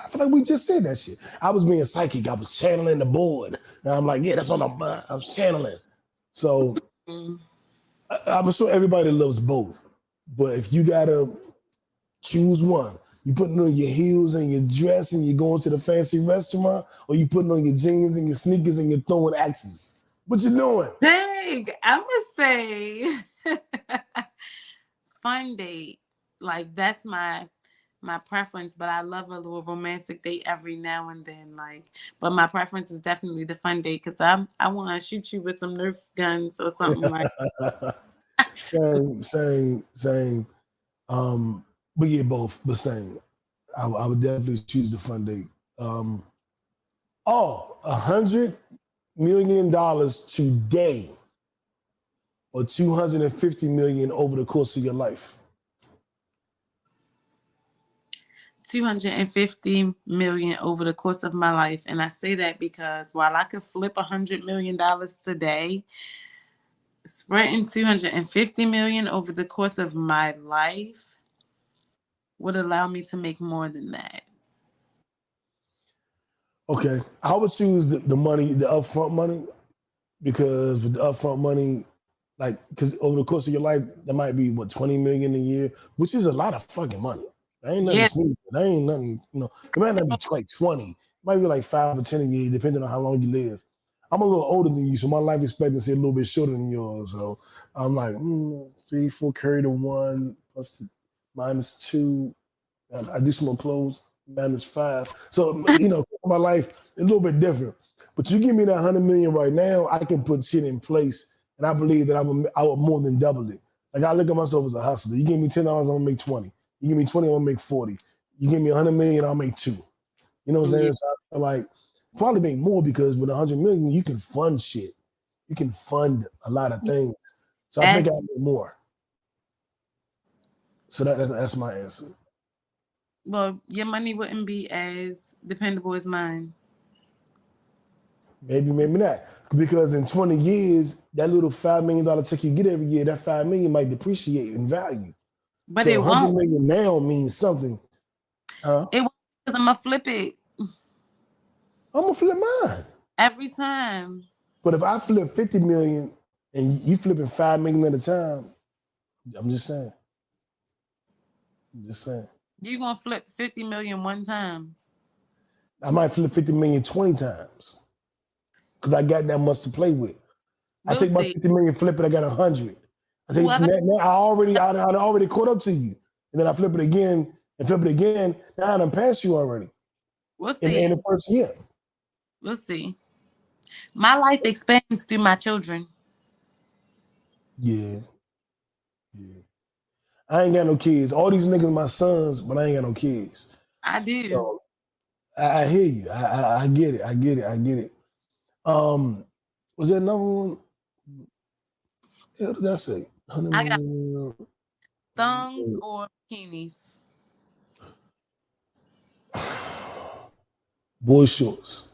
I feel like we just said that shit. I was being psychic. I was channeling the board. And I'm like, yeah, that's on the, I was channeling. So I'm sure everybody loves both. But if you got to choose one, you putting on your heels and your dress and you're going to the fancy restaurant, or you putting on your jeans and your sneakers and you're throwing axes. What you doing? Dang, I'm gonna say fun date. Like that's my preference, but I love a little romantic date every now and then. Like, but my preference is definitely the fun date because I want to shoot you with some Nerf guns or something like. Same. But yeah, both, but same. I would definitely choose the fun date. $100 million today, or $250 million over the course of your life. 250 million over the course of my life, and I say that because while I could flip $100 million today, spreading 250 million over the course of my life would allow me to make more than that. Okay, I would choose the money, the upfront money, because with the upfront money, like, because over the course of your life, that might be what, 20 million a year, which is a lot of fucking money. That ain't nothing. Yeah. Sneeze. That ain't nothing. You know, it might not be like 20. It might be like 5 or 10 a year, depending on how long you live. I'm a little older than you, so my life expectancy a little bit shorter than yours. So I'm like 3, 4 carry to 1 plus the -2. I do some more clothes, -5. So you know, my life a little bit different. But you give me that 100 million right now, I can put shit in place, and I believe that I would more than double it. Like I look at myself as a hustler. You give me $10, I'm gonna make 20. You give me 20, I'm gonna make 40. You give me 100 million, I'll make 2. You know what I'm saying? So I feel like probably make more because with 100 million, you can fund shit. You can fund a lot of things. So I think I'll make more. So that's my answer. Well, your money wouldn't be as dependable as mine. Maybe not. Because in 20 years, that little $5 million check you get every year, that $5 million might depreciate in value. But so it 100 won't. million now means something. It won't because I'm gonna flip it. I'm gonna flip mine every time. But if I flip 50 million and you flipping 5 million at a time, I'm just saying. You're gonna flip 50 million one time. I might flip 50 million 20 times. Because I got that much to play with. I take my 50 million, flip it, I got 100. I take now I already caught up to you. And then I flip it again and flip it again. Now I done passed you already. We'll see. In the first year. We'll see. My life expands through my children. Yeah. I ain't got no kids. All these niggas my sons, but I ain't got no kids. I do. So I hear you. I get it. Was there another one? What does that say? I got thongs or bikinis. Boy shorts.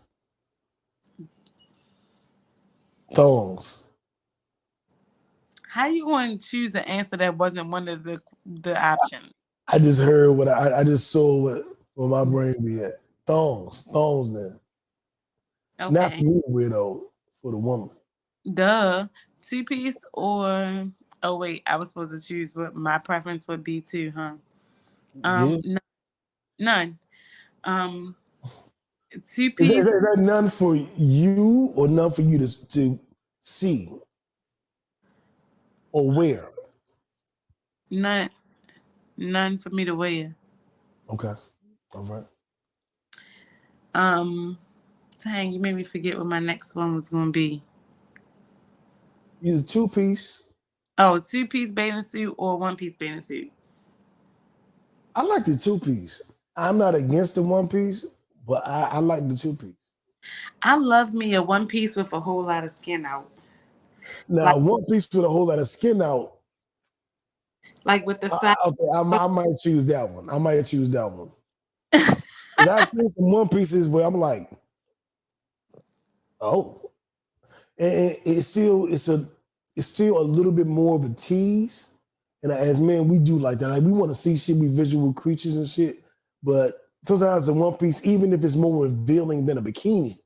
Thongs. How you going to choose the answer that wasn't one of the options? I just heard what I just saw what my brain be at. Thongs. Thongs now. Not for Okay. me to wear though, for the woman. Duh. Two piece or oh wait, I was supposed to choose what my preference would be too, huh? Yeah. None. Um, two Is piece, that none for you or none for you to see or wear? none for me to wear. Okay. All right. Dang, you made me forget what my next one was gonna be. Either two piece. Oh, two piece bathing suit or one piece bathing suit. I like the two piece. I'm not against the one piece, but I like the two piece. I love me a one piece with a whole lot of skin out. Now, Like one piece with a whole lot of skin out. with the side. Okay, I might choose that one. I might choose that one. 'Cause I've seen some one pieces where I'm like, oh, and it's still a little bit more of a tease. And as men, we do like that. Like we want to see shit, we visual creatures and shit. But sometimes the one piece, even if it's more revealing than a bikini,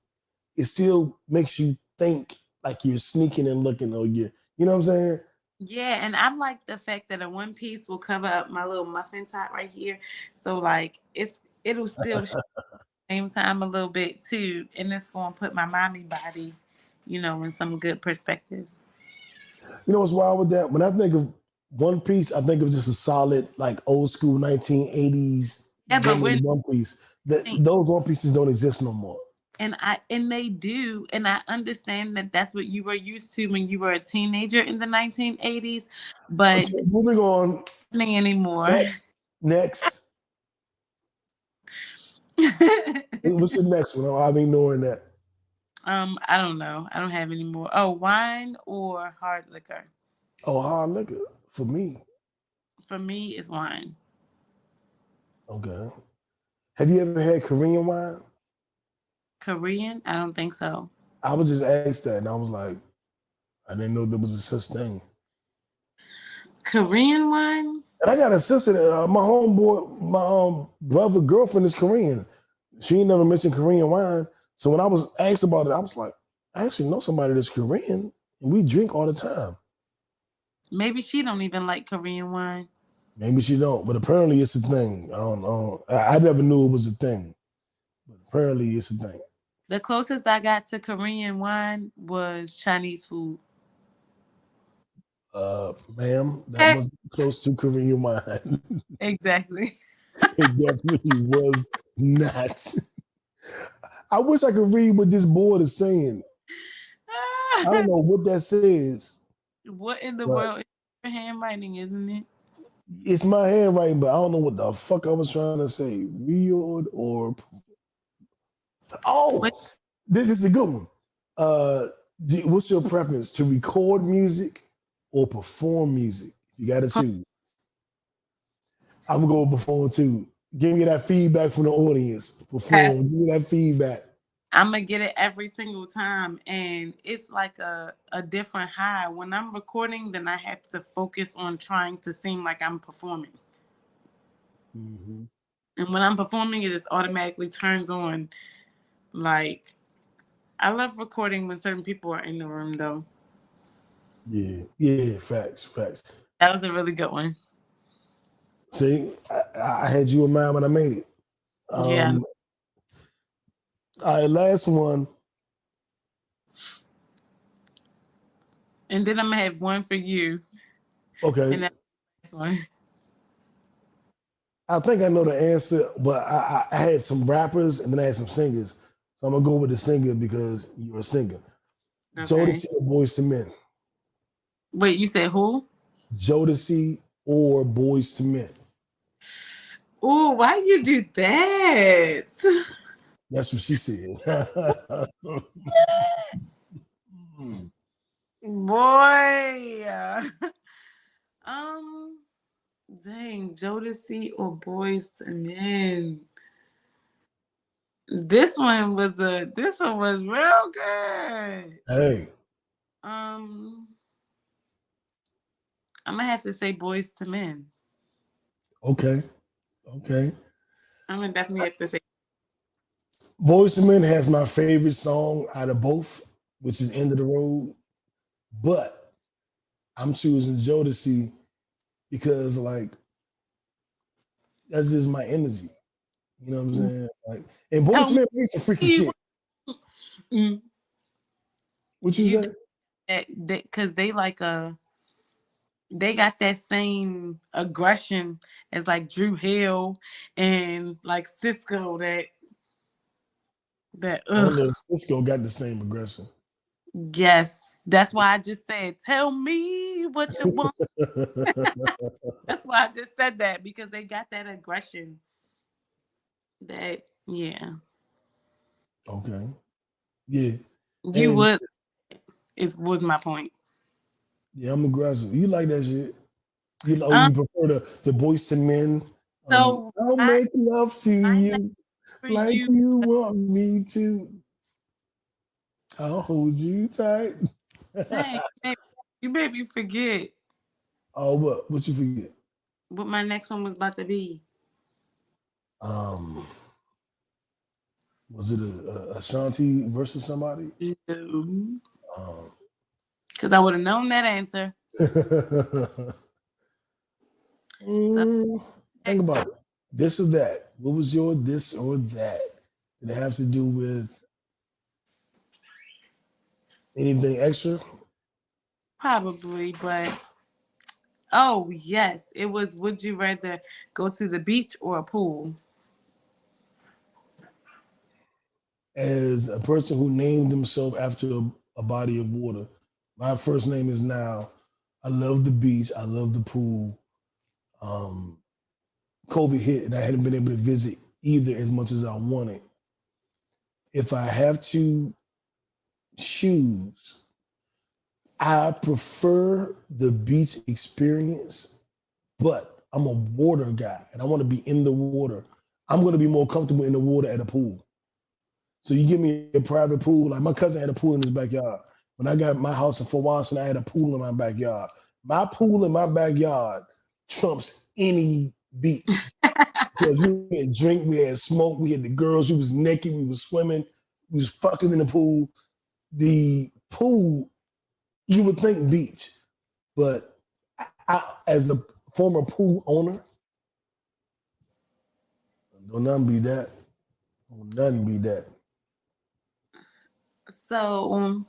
it still makes you think like you're sneaking and looking, or you know what I'm saying? Yeah, and I like the fact that a one piece will cover up my little muffin top right here. So like it'll still show at the same time a little bit too, and it's gonna put my mommy body, in some good perspective. You know what's wild with that? When I think of One Piece, I think of just a solid, like old school 1980s Yeah, but woman One Piece. Those One Pieces don't exist no more. and they do, and I understand that that's what you were used to when you were a teenager in the 1980s, but So moving on. not anymore. Next. What's the next one? I'm ignoring that. I don't know. I don't have any more. Oh, wine or hard liquor? Oh, hard liquor for me. For me, it's wine. Okay. Have you ever had Korean wine? Korean? I don't think so. I was just asked that, and I was like, I didn't know there was a such thing. Korean wine? And I got a sister. My homeboy, my brother girlfriend is Korean. She ain't never mentioned Korean wine. So when I was asked about it, I was like, I actually know somebody that's Korean, and we drink all the time. Maybe she don't even like Korean wine. Maybe she don't, but apparently it's a thing. I don't know. I never knew it was a thing, but apparently it's a thing. The closest I got to Korean wine was Chinese food. Ma'am, that was close to Korean wine. Exactly. It definitely was not. I wish I could read what this board is saying. I don't know what that says. What in the world is your handwriting, isn't it? It's my handwriting, but I don't know what the fuck I was trying to say. Real or this is a good one. What's your preference, to record music or perform music? You got to choose. I'm gonna go perform too. Give me that feedback from the audience. Perform. Give me that feedback. I'm gonna get it every single time, and it's like a different high. When I'm recording, then I have to focus on trying to seem like I'm performing. Mm-hmm. And when I'm performing, it just automatically turns on. Like, I love recording when certain people are in the room, though. Yeah, facts. That was a really good one. See, I had you in mind when I made it. Yeah. All right, last one. And then I'm gonna have one for you. Okay. And that's the last one. I think I know the answer, but I had some rappers and then I had some singers. So I'm gonna go with the singer because you're a singer. Okay. Jodeci or Boys to Men? Wait, you said who? Jodeci or Boys to Men? Ooh, why you do that? That's what she said. Boy. Dang, Jodeci or Boys to Men? This one was real good. Hey. I'm gonna have to say Boys to Men. Okay. Okay. I'm gonna definitely have to say. Boyz II Men has my favorite song out of both, which is End of the Road. But I'm choosing Jodeci because, like, that's just my energy. You know what I'm saying? Like, and Boyz II Men makes some freaky shit. What you say? Because they got that same aggression as like Drew Hill and like Cisco. That I don't know if Cisco got the same aggression. Yes, that's why I just said, "Tell me what you want." That's why I just said that, because they got that aggression. Okay. Yeah. Yeah. You would was my point. Yeah, I'm aggressive. You like that shit? You prefer the Boyz II Men? So I'll make love to you like you want me to. I'll hold you tight. Dang, you made me forget. Oh, what you forget? What my next one was about to be. Was it a Ashanti versus somebody? No. Because I would have known that answer. Think about it. This or that. What was your this or that? Did it have to do with anything extra? Probably, but oh yes, it was. Would you rather go to the beach or a pool? As a person who named himself after a body of water, my first name is now. I love the beach. I love the pool. COVID hit and I hadn't been able to visit either as much as I wanted. If I have to choose, I prefer the beach experience, but I'm a water guy and I want to be in the water. I'm going to be more comfortable in the water at a pool. So you give me a private pool. Like my cousin had a pool in his backyard. When I got my house in Fort Washington, I had a pool in my backyard. My pool in my backyard trumps any beach. Because we had drink, we had smoke, we had the girls, we was naked, we was swimming, we was fucking in the pool. The pool, you would think beach, but I as a former pool owner, don't nothing be that. Don't nothing be that. So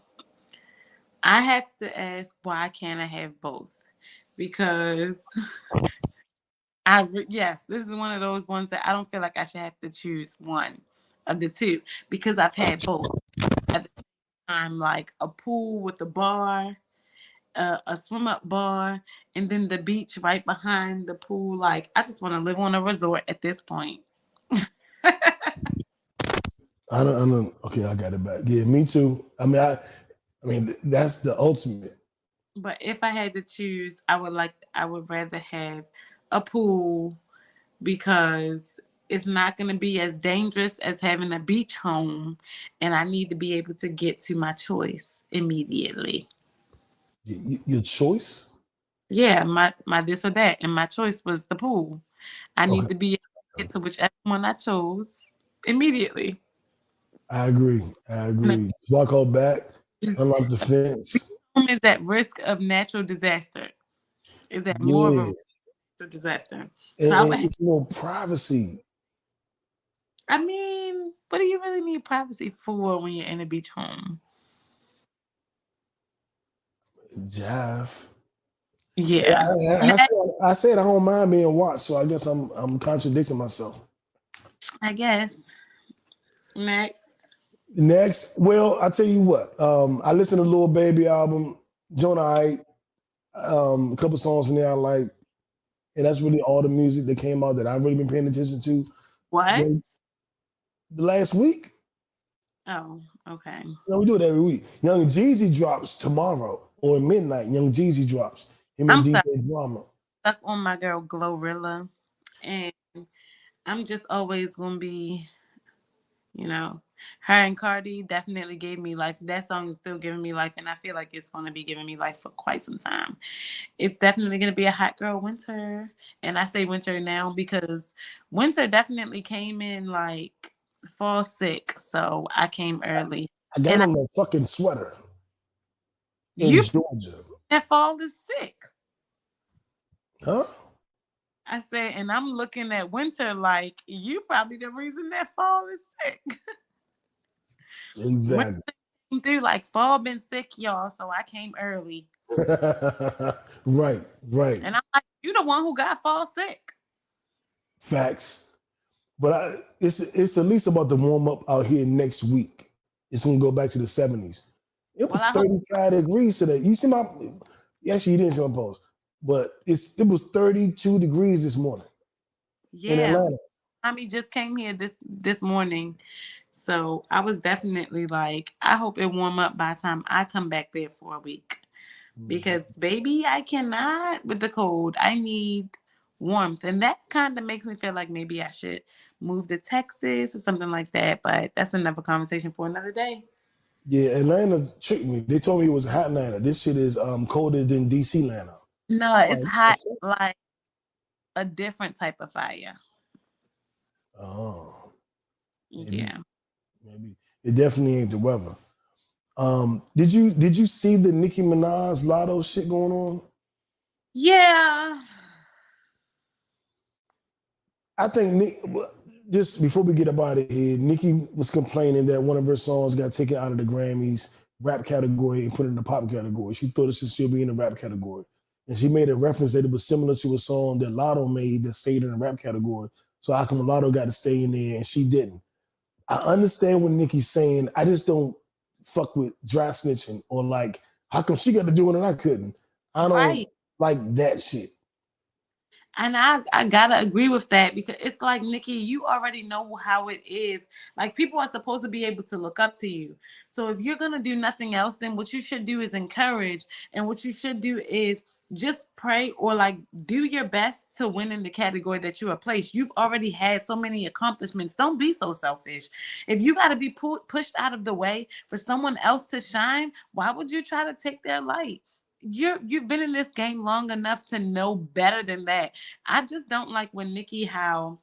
I have to ask, why can't I have both? Because yes, this is one of those ones that I don't feel like I should have to choose one of the two, because I've had both at the time, like a pool with a bar, a swim up bar, and then the beach right behind the pool. Like, I just want to live on a resort at this point. I don't. Okay, I got it back. Yeah, me too. I mean, that's the ultimate. But if I had to choose, I would rather have a pool, because it's not going to be as dangerous as having a beach home, and I need to be able to get to my choice immediately. Your choice? Yeah, my this or that, and my choice was the pool. I need to be able to get to whichever one I chose immediately. I agree. Just walk out back, unlock the fence. Is at risk of natural disaster. Is that more of a natural disaster? So And it's more privacy. I mean, what do you really need privacy for when you're in a beach home? Jive. Yeah. I said I don't mind being watched, so I guess I'm contradicting myself. I guess. Next, well, I tell you what. I listened to Lil Baby album, Jonah Hyde, a couple songs in there I like, and that's really all the music that came out that I've really been paying attention to. What? The last week. Oh, okay. No, we do it every week. Young Jeezy drops tomorrow or midnight. Young Jeezy drops. Him and DJ Drama. Stuck on my girl Glorilla, and I'm just always gonna be You know, her and Cardi definitely gave me life. That song is still giving me life, and I feel like it's going to be giving me life for quite some time. It's definitely going to be a hot girl winter. And I say winter now because winter definitely came in like fall sick. So I came early. I got And on a fucking sweater in you Georgia. that fall is sick. Huh? I said, and I'm looking at winter like you probably the reason that fall is sick. Exactly. Winter through like fall been sick, y'all. So I came early. Right. And I'm like, you the one who got fall sick. Facts. But it's at least about to warm up out here next week. It's gonna go back to the 70s. It was Well, I hope 35 degrees today. You see my actually you didn't see my post, but it was 32 degrees this morning in yeah. Atlanta. Mommy just came here this morning. So I was definitely like, I hope it warm up by the time I come back there for a week. Because baby, I cannot with the cold. I need warmth. And that kind of makes me feel like maybe I should move to Texas or something like that. But that's another conversation for another day. Yeah, Atlanta tricked me. They told me it was hot Atlanta. This shit is colder than DC Atlanta. No, it's hot like a different type of fire. Oh. Yeah. Maybe it definitely ain't the weather. Did you see the Nicki Minaj Lotto shit going on? Yeah. I think just before we get up out of here, Nicki was complaining that one of her songs got taken out of the Grammys rap category and put in the pop category. She thought it should still be in the rap category. And she made a reference that it was similar to a song that Lotto made that stayed in the rap category. So how come Lotto got to stay in there and she didn't? I understand what Nicki's saying. I just don't fuck with dry snitching or like, how come she got to do it and I couldn't? I don't like that shit. And I gotta agree with that because it's like, Nicki, you already know how it is. Like, people are supposed to be able to look up to you. So if you're gonna do nothing else, then what you should do is encourage. And what you should do is just pray or like do your best to win in the category that you are placed. You've already had so many accomplishments. Don't be so selfish. If you got to be pushed out of the way for someone else to shine, why would you try to take their light? You've been in this game long enough to know better than that. I just don't like when Nicki, how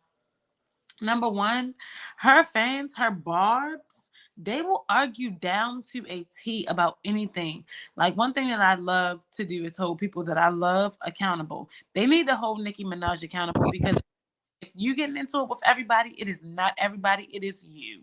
number one, her fans, her barbs, they will argue down to a T about anything. Like, one thing that I love to do is hold people that I love accountable. They need to hold Nicki Minaj accountable because if you getting into it with everybody, it is not everybody, it is you.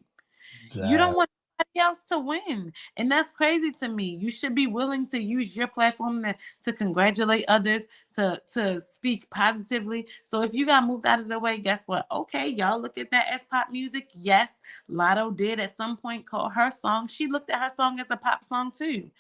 You don't want anybody else to win. And that's crazy to me. You should be willing to use your platform to congratulate others, to speak positively. So if you got moved out of the way, guess what? Okay, y'all look at that as pop music. Yes, Lotto did at some point call her song. She looked at her song as a pop song too.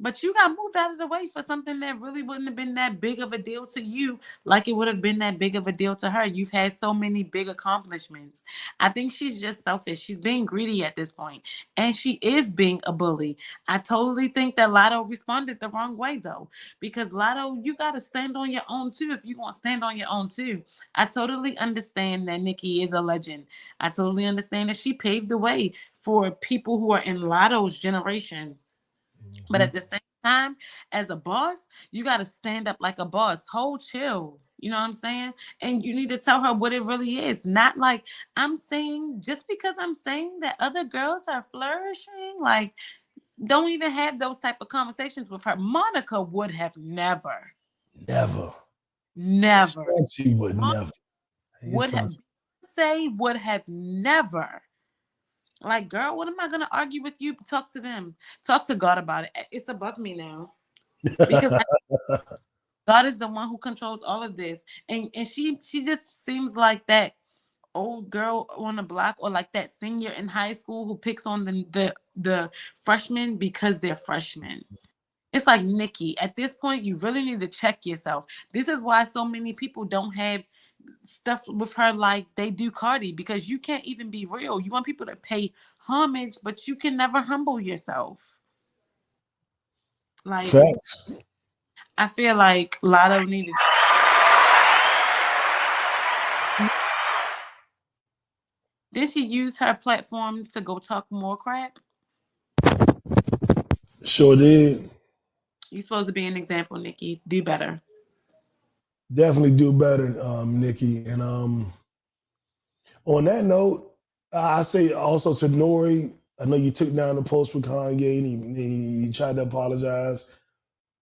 But you got moved out of the way for something that really wouldn't have been that big of a deal to you, like it would have been that big of a deal to her. You've had so many big accomplishments. I think she's just selfish. She's being greedy at this point, and she is being a bully. I totally think that Lotto responded the wrong way, though, because Lotto, you got to stand on your own, too, if you want to stand on your own, too. I totally understand that Nicki is a legend. I totally understand that she paved the way for people who are in Lotto's generation. But at the same time, as a boss, you got to stand up like a boss. Hold chill. You know what I'm saying? And you need to tell her what it really is. Not like, I'm saying, just because I'm saying that other girls are flourishing, like, don't even have those type of conversations with her. Monica would have never. She would never. Would have never. Like, girl, what am I gonna argue with you? Talk to them. Talk to God about it. It's above me now. Because God is the one who controls all of this. And she just seems like that old girl on the block, or like that senior in high school who picks on the freshmen because they're freshmen. It's like, Nicki, at this point, you really need to check yourself. This is why so many people don't have stuff with her like they do Cardi, because you can't even be real. You want people to pay homage, but you can never humble yourself. Like, facts. I feel like Lotto needed. Did she use her platform to go talk more crap? Sure did. You're supposed to be an example, Nikki. Do better. Definitely do better, Nikki. And on that note, I say also to Nori, I know you took down the post with Kanye and he tried to apologize.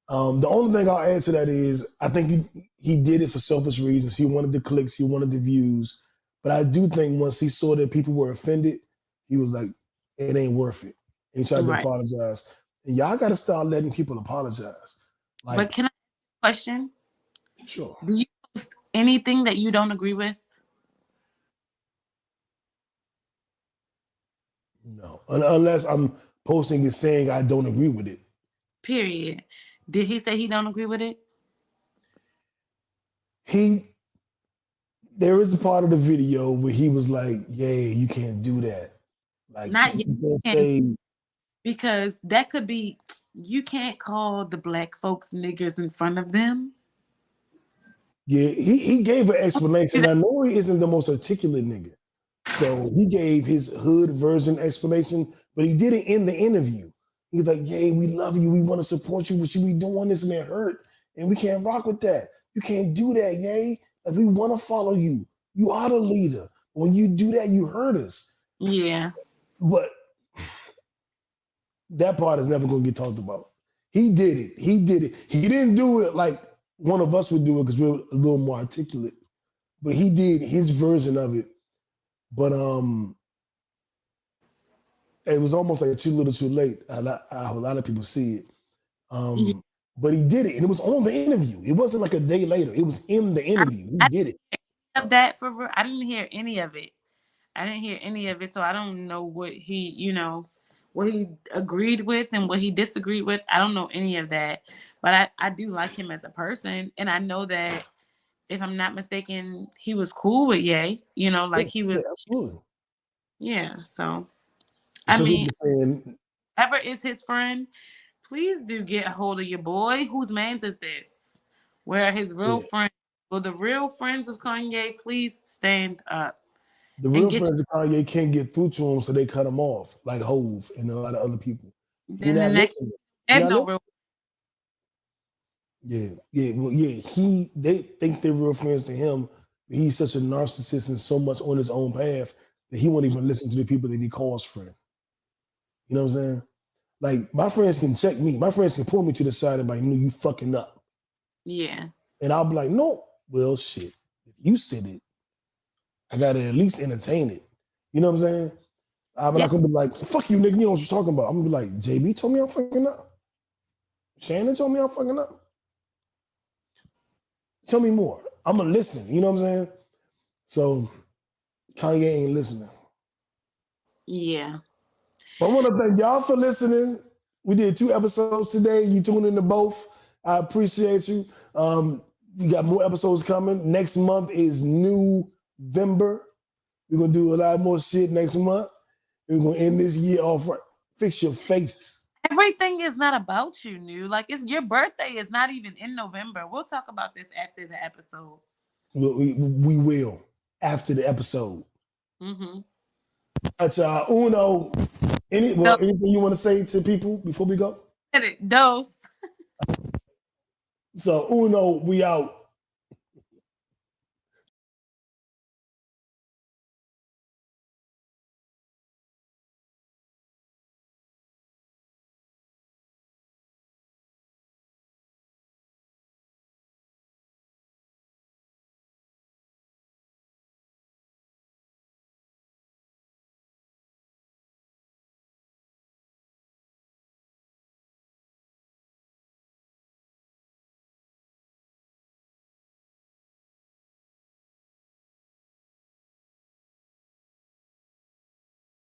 The only thing I'll add to that is I think he did it for selfish reasons. He wanted the clicks, he wanted the views. But I do think once he saw that people were offended, he was like, it ain't worth it. And he tried to apologize. And y'all got to start letting people apologize. Like, but can I ask a question? Sure. Do you post anything that you don't agree with? No, unless I'm posting and saying I don't agree with it. Period. Did he say he don't agree with it? There is a part of the video where he was like, "Yeah, you can't do that." Like, Not yet. you can't say, because that could be, you can't call the black folks niggers in front of them. Yeah, he gave an explanation. I know he isn't the most articulate nigga. So he gave his hood version explanation, but he did it in the interview. He's like, "Yeah, we love you. We want to support you, but you be doing this and it hurt. And we can't rock with that. You can't do that, yay. Like, we want to follow you. You are the leader. When you do that, you hurt us." Yeah. But that part is never going to get talked about. He did it. He did it. He didn't do it like one of us would do it because we're a little more articulate. But he did his version of it. But it was almost like too little too late. A lot of people see it. But he did it, and it was on the interview. It wasn't like a day later. It was in the interview. He did it. Of that for real. I didn't hear any of it. So I don't know what he, what he agreed with and what he disagreed with. I don't know any of that. But I do like him as a person. And I know that, if I'm not mistaken, he was cool with Ye. He was. Yeah, absolutely. Yeah, so. I mean, whoever is his friend, please do get a hold of your boy. Whose man's is this? Where are his real friends? Well, the real friends of Kanye, please stand up. The real friends of Kanye can't get through to him, so they cut him off, like Hove and a lot of other people. Then the next, real. Yeah. They think they're real friends to him, but he's such a narcissist and so much on his own path that he won't even listen to the people that he calls friend. You know what I'm saying? Like, my friends can check me. My friends can pull me to the side and be like, you fucking up. Yeah. And I'll be like, no. Well, shit. If you said it, I gotta at least entertain it. You know what I'm saying? I'm not gonna be like, fuck you, nigga, you know what you're talking about. I'm gonna be like, JB told me I'm fucking up. Shannon told me I'm fucking up. Tell me more. I'm gonna listen. You know what I'm saying? So Kanye ain't listening. Yeah. But I want to thank y'all for listening. We did 2 episodes today. You tuned into both. I appreciate you. We got more episodes coming. Next month is November. We're gonna do a lot more shit next month. We're gonna end this year off right. Fix your face. Everything is not about you, New. Like, it's your birthday is not even in November. We'll talk about this after the episode. We will after the episode. Mm-hmm. That's Uno. Anything you want to say to people before we go? Dose. So Uno, we out.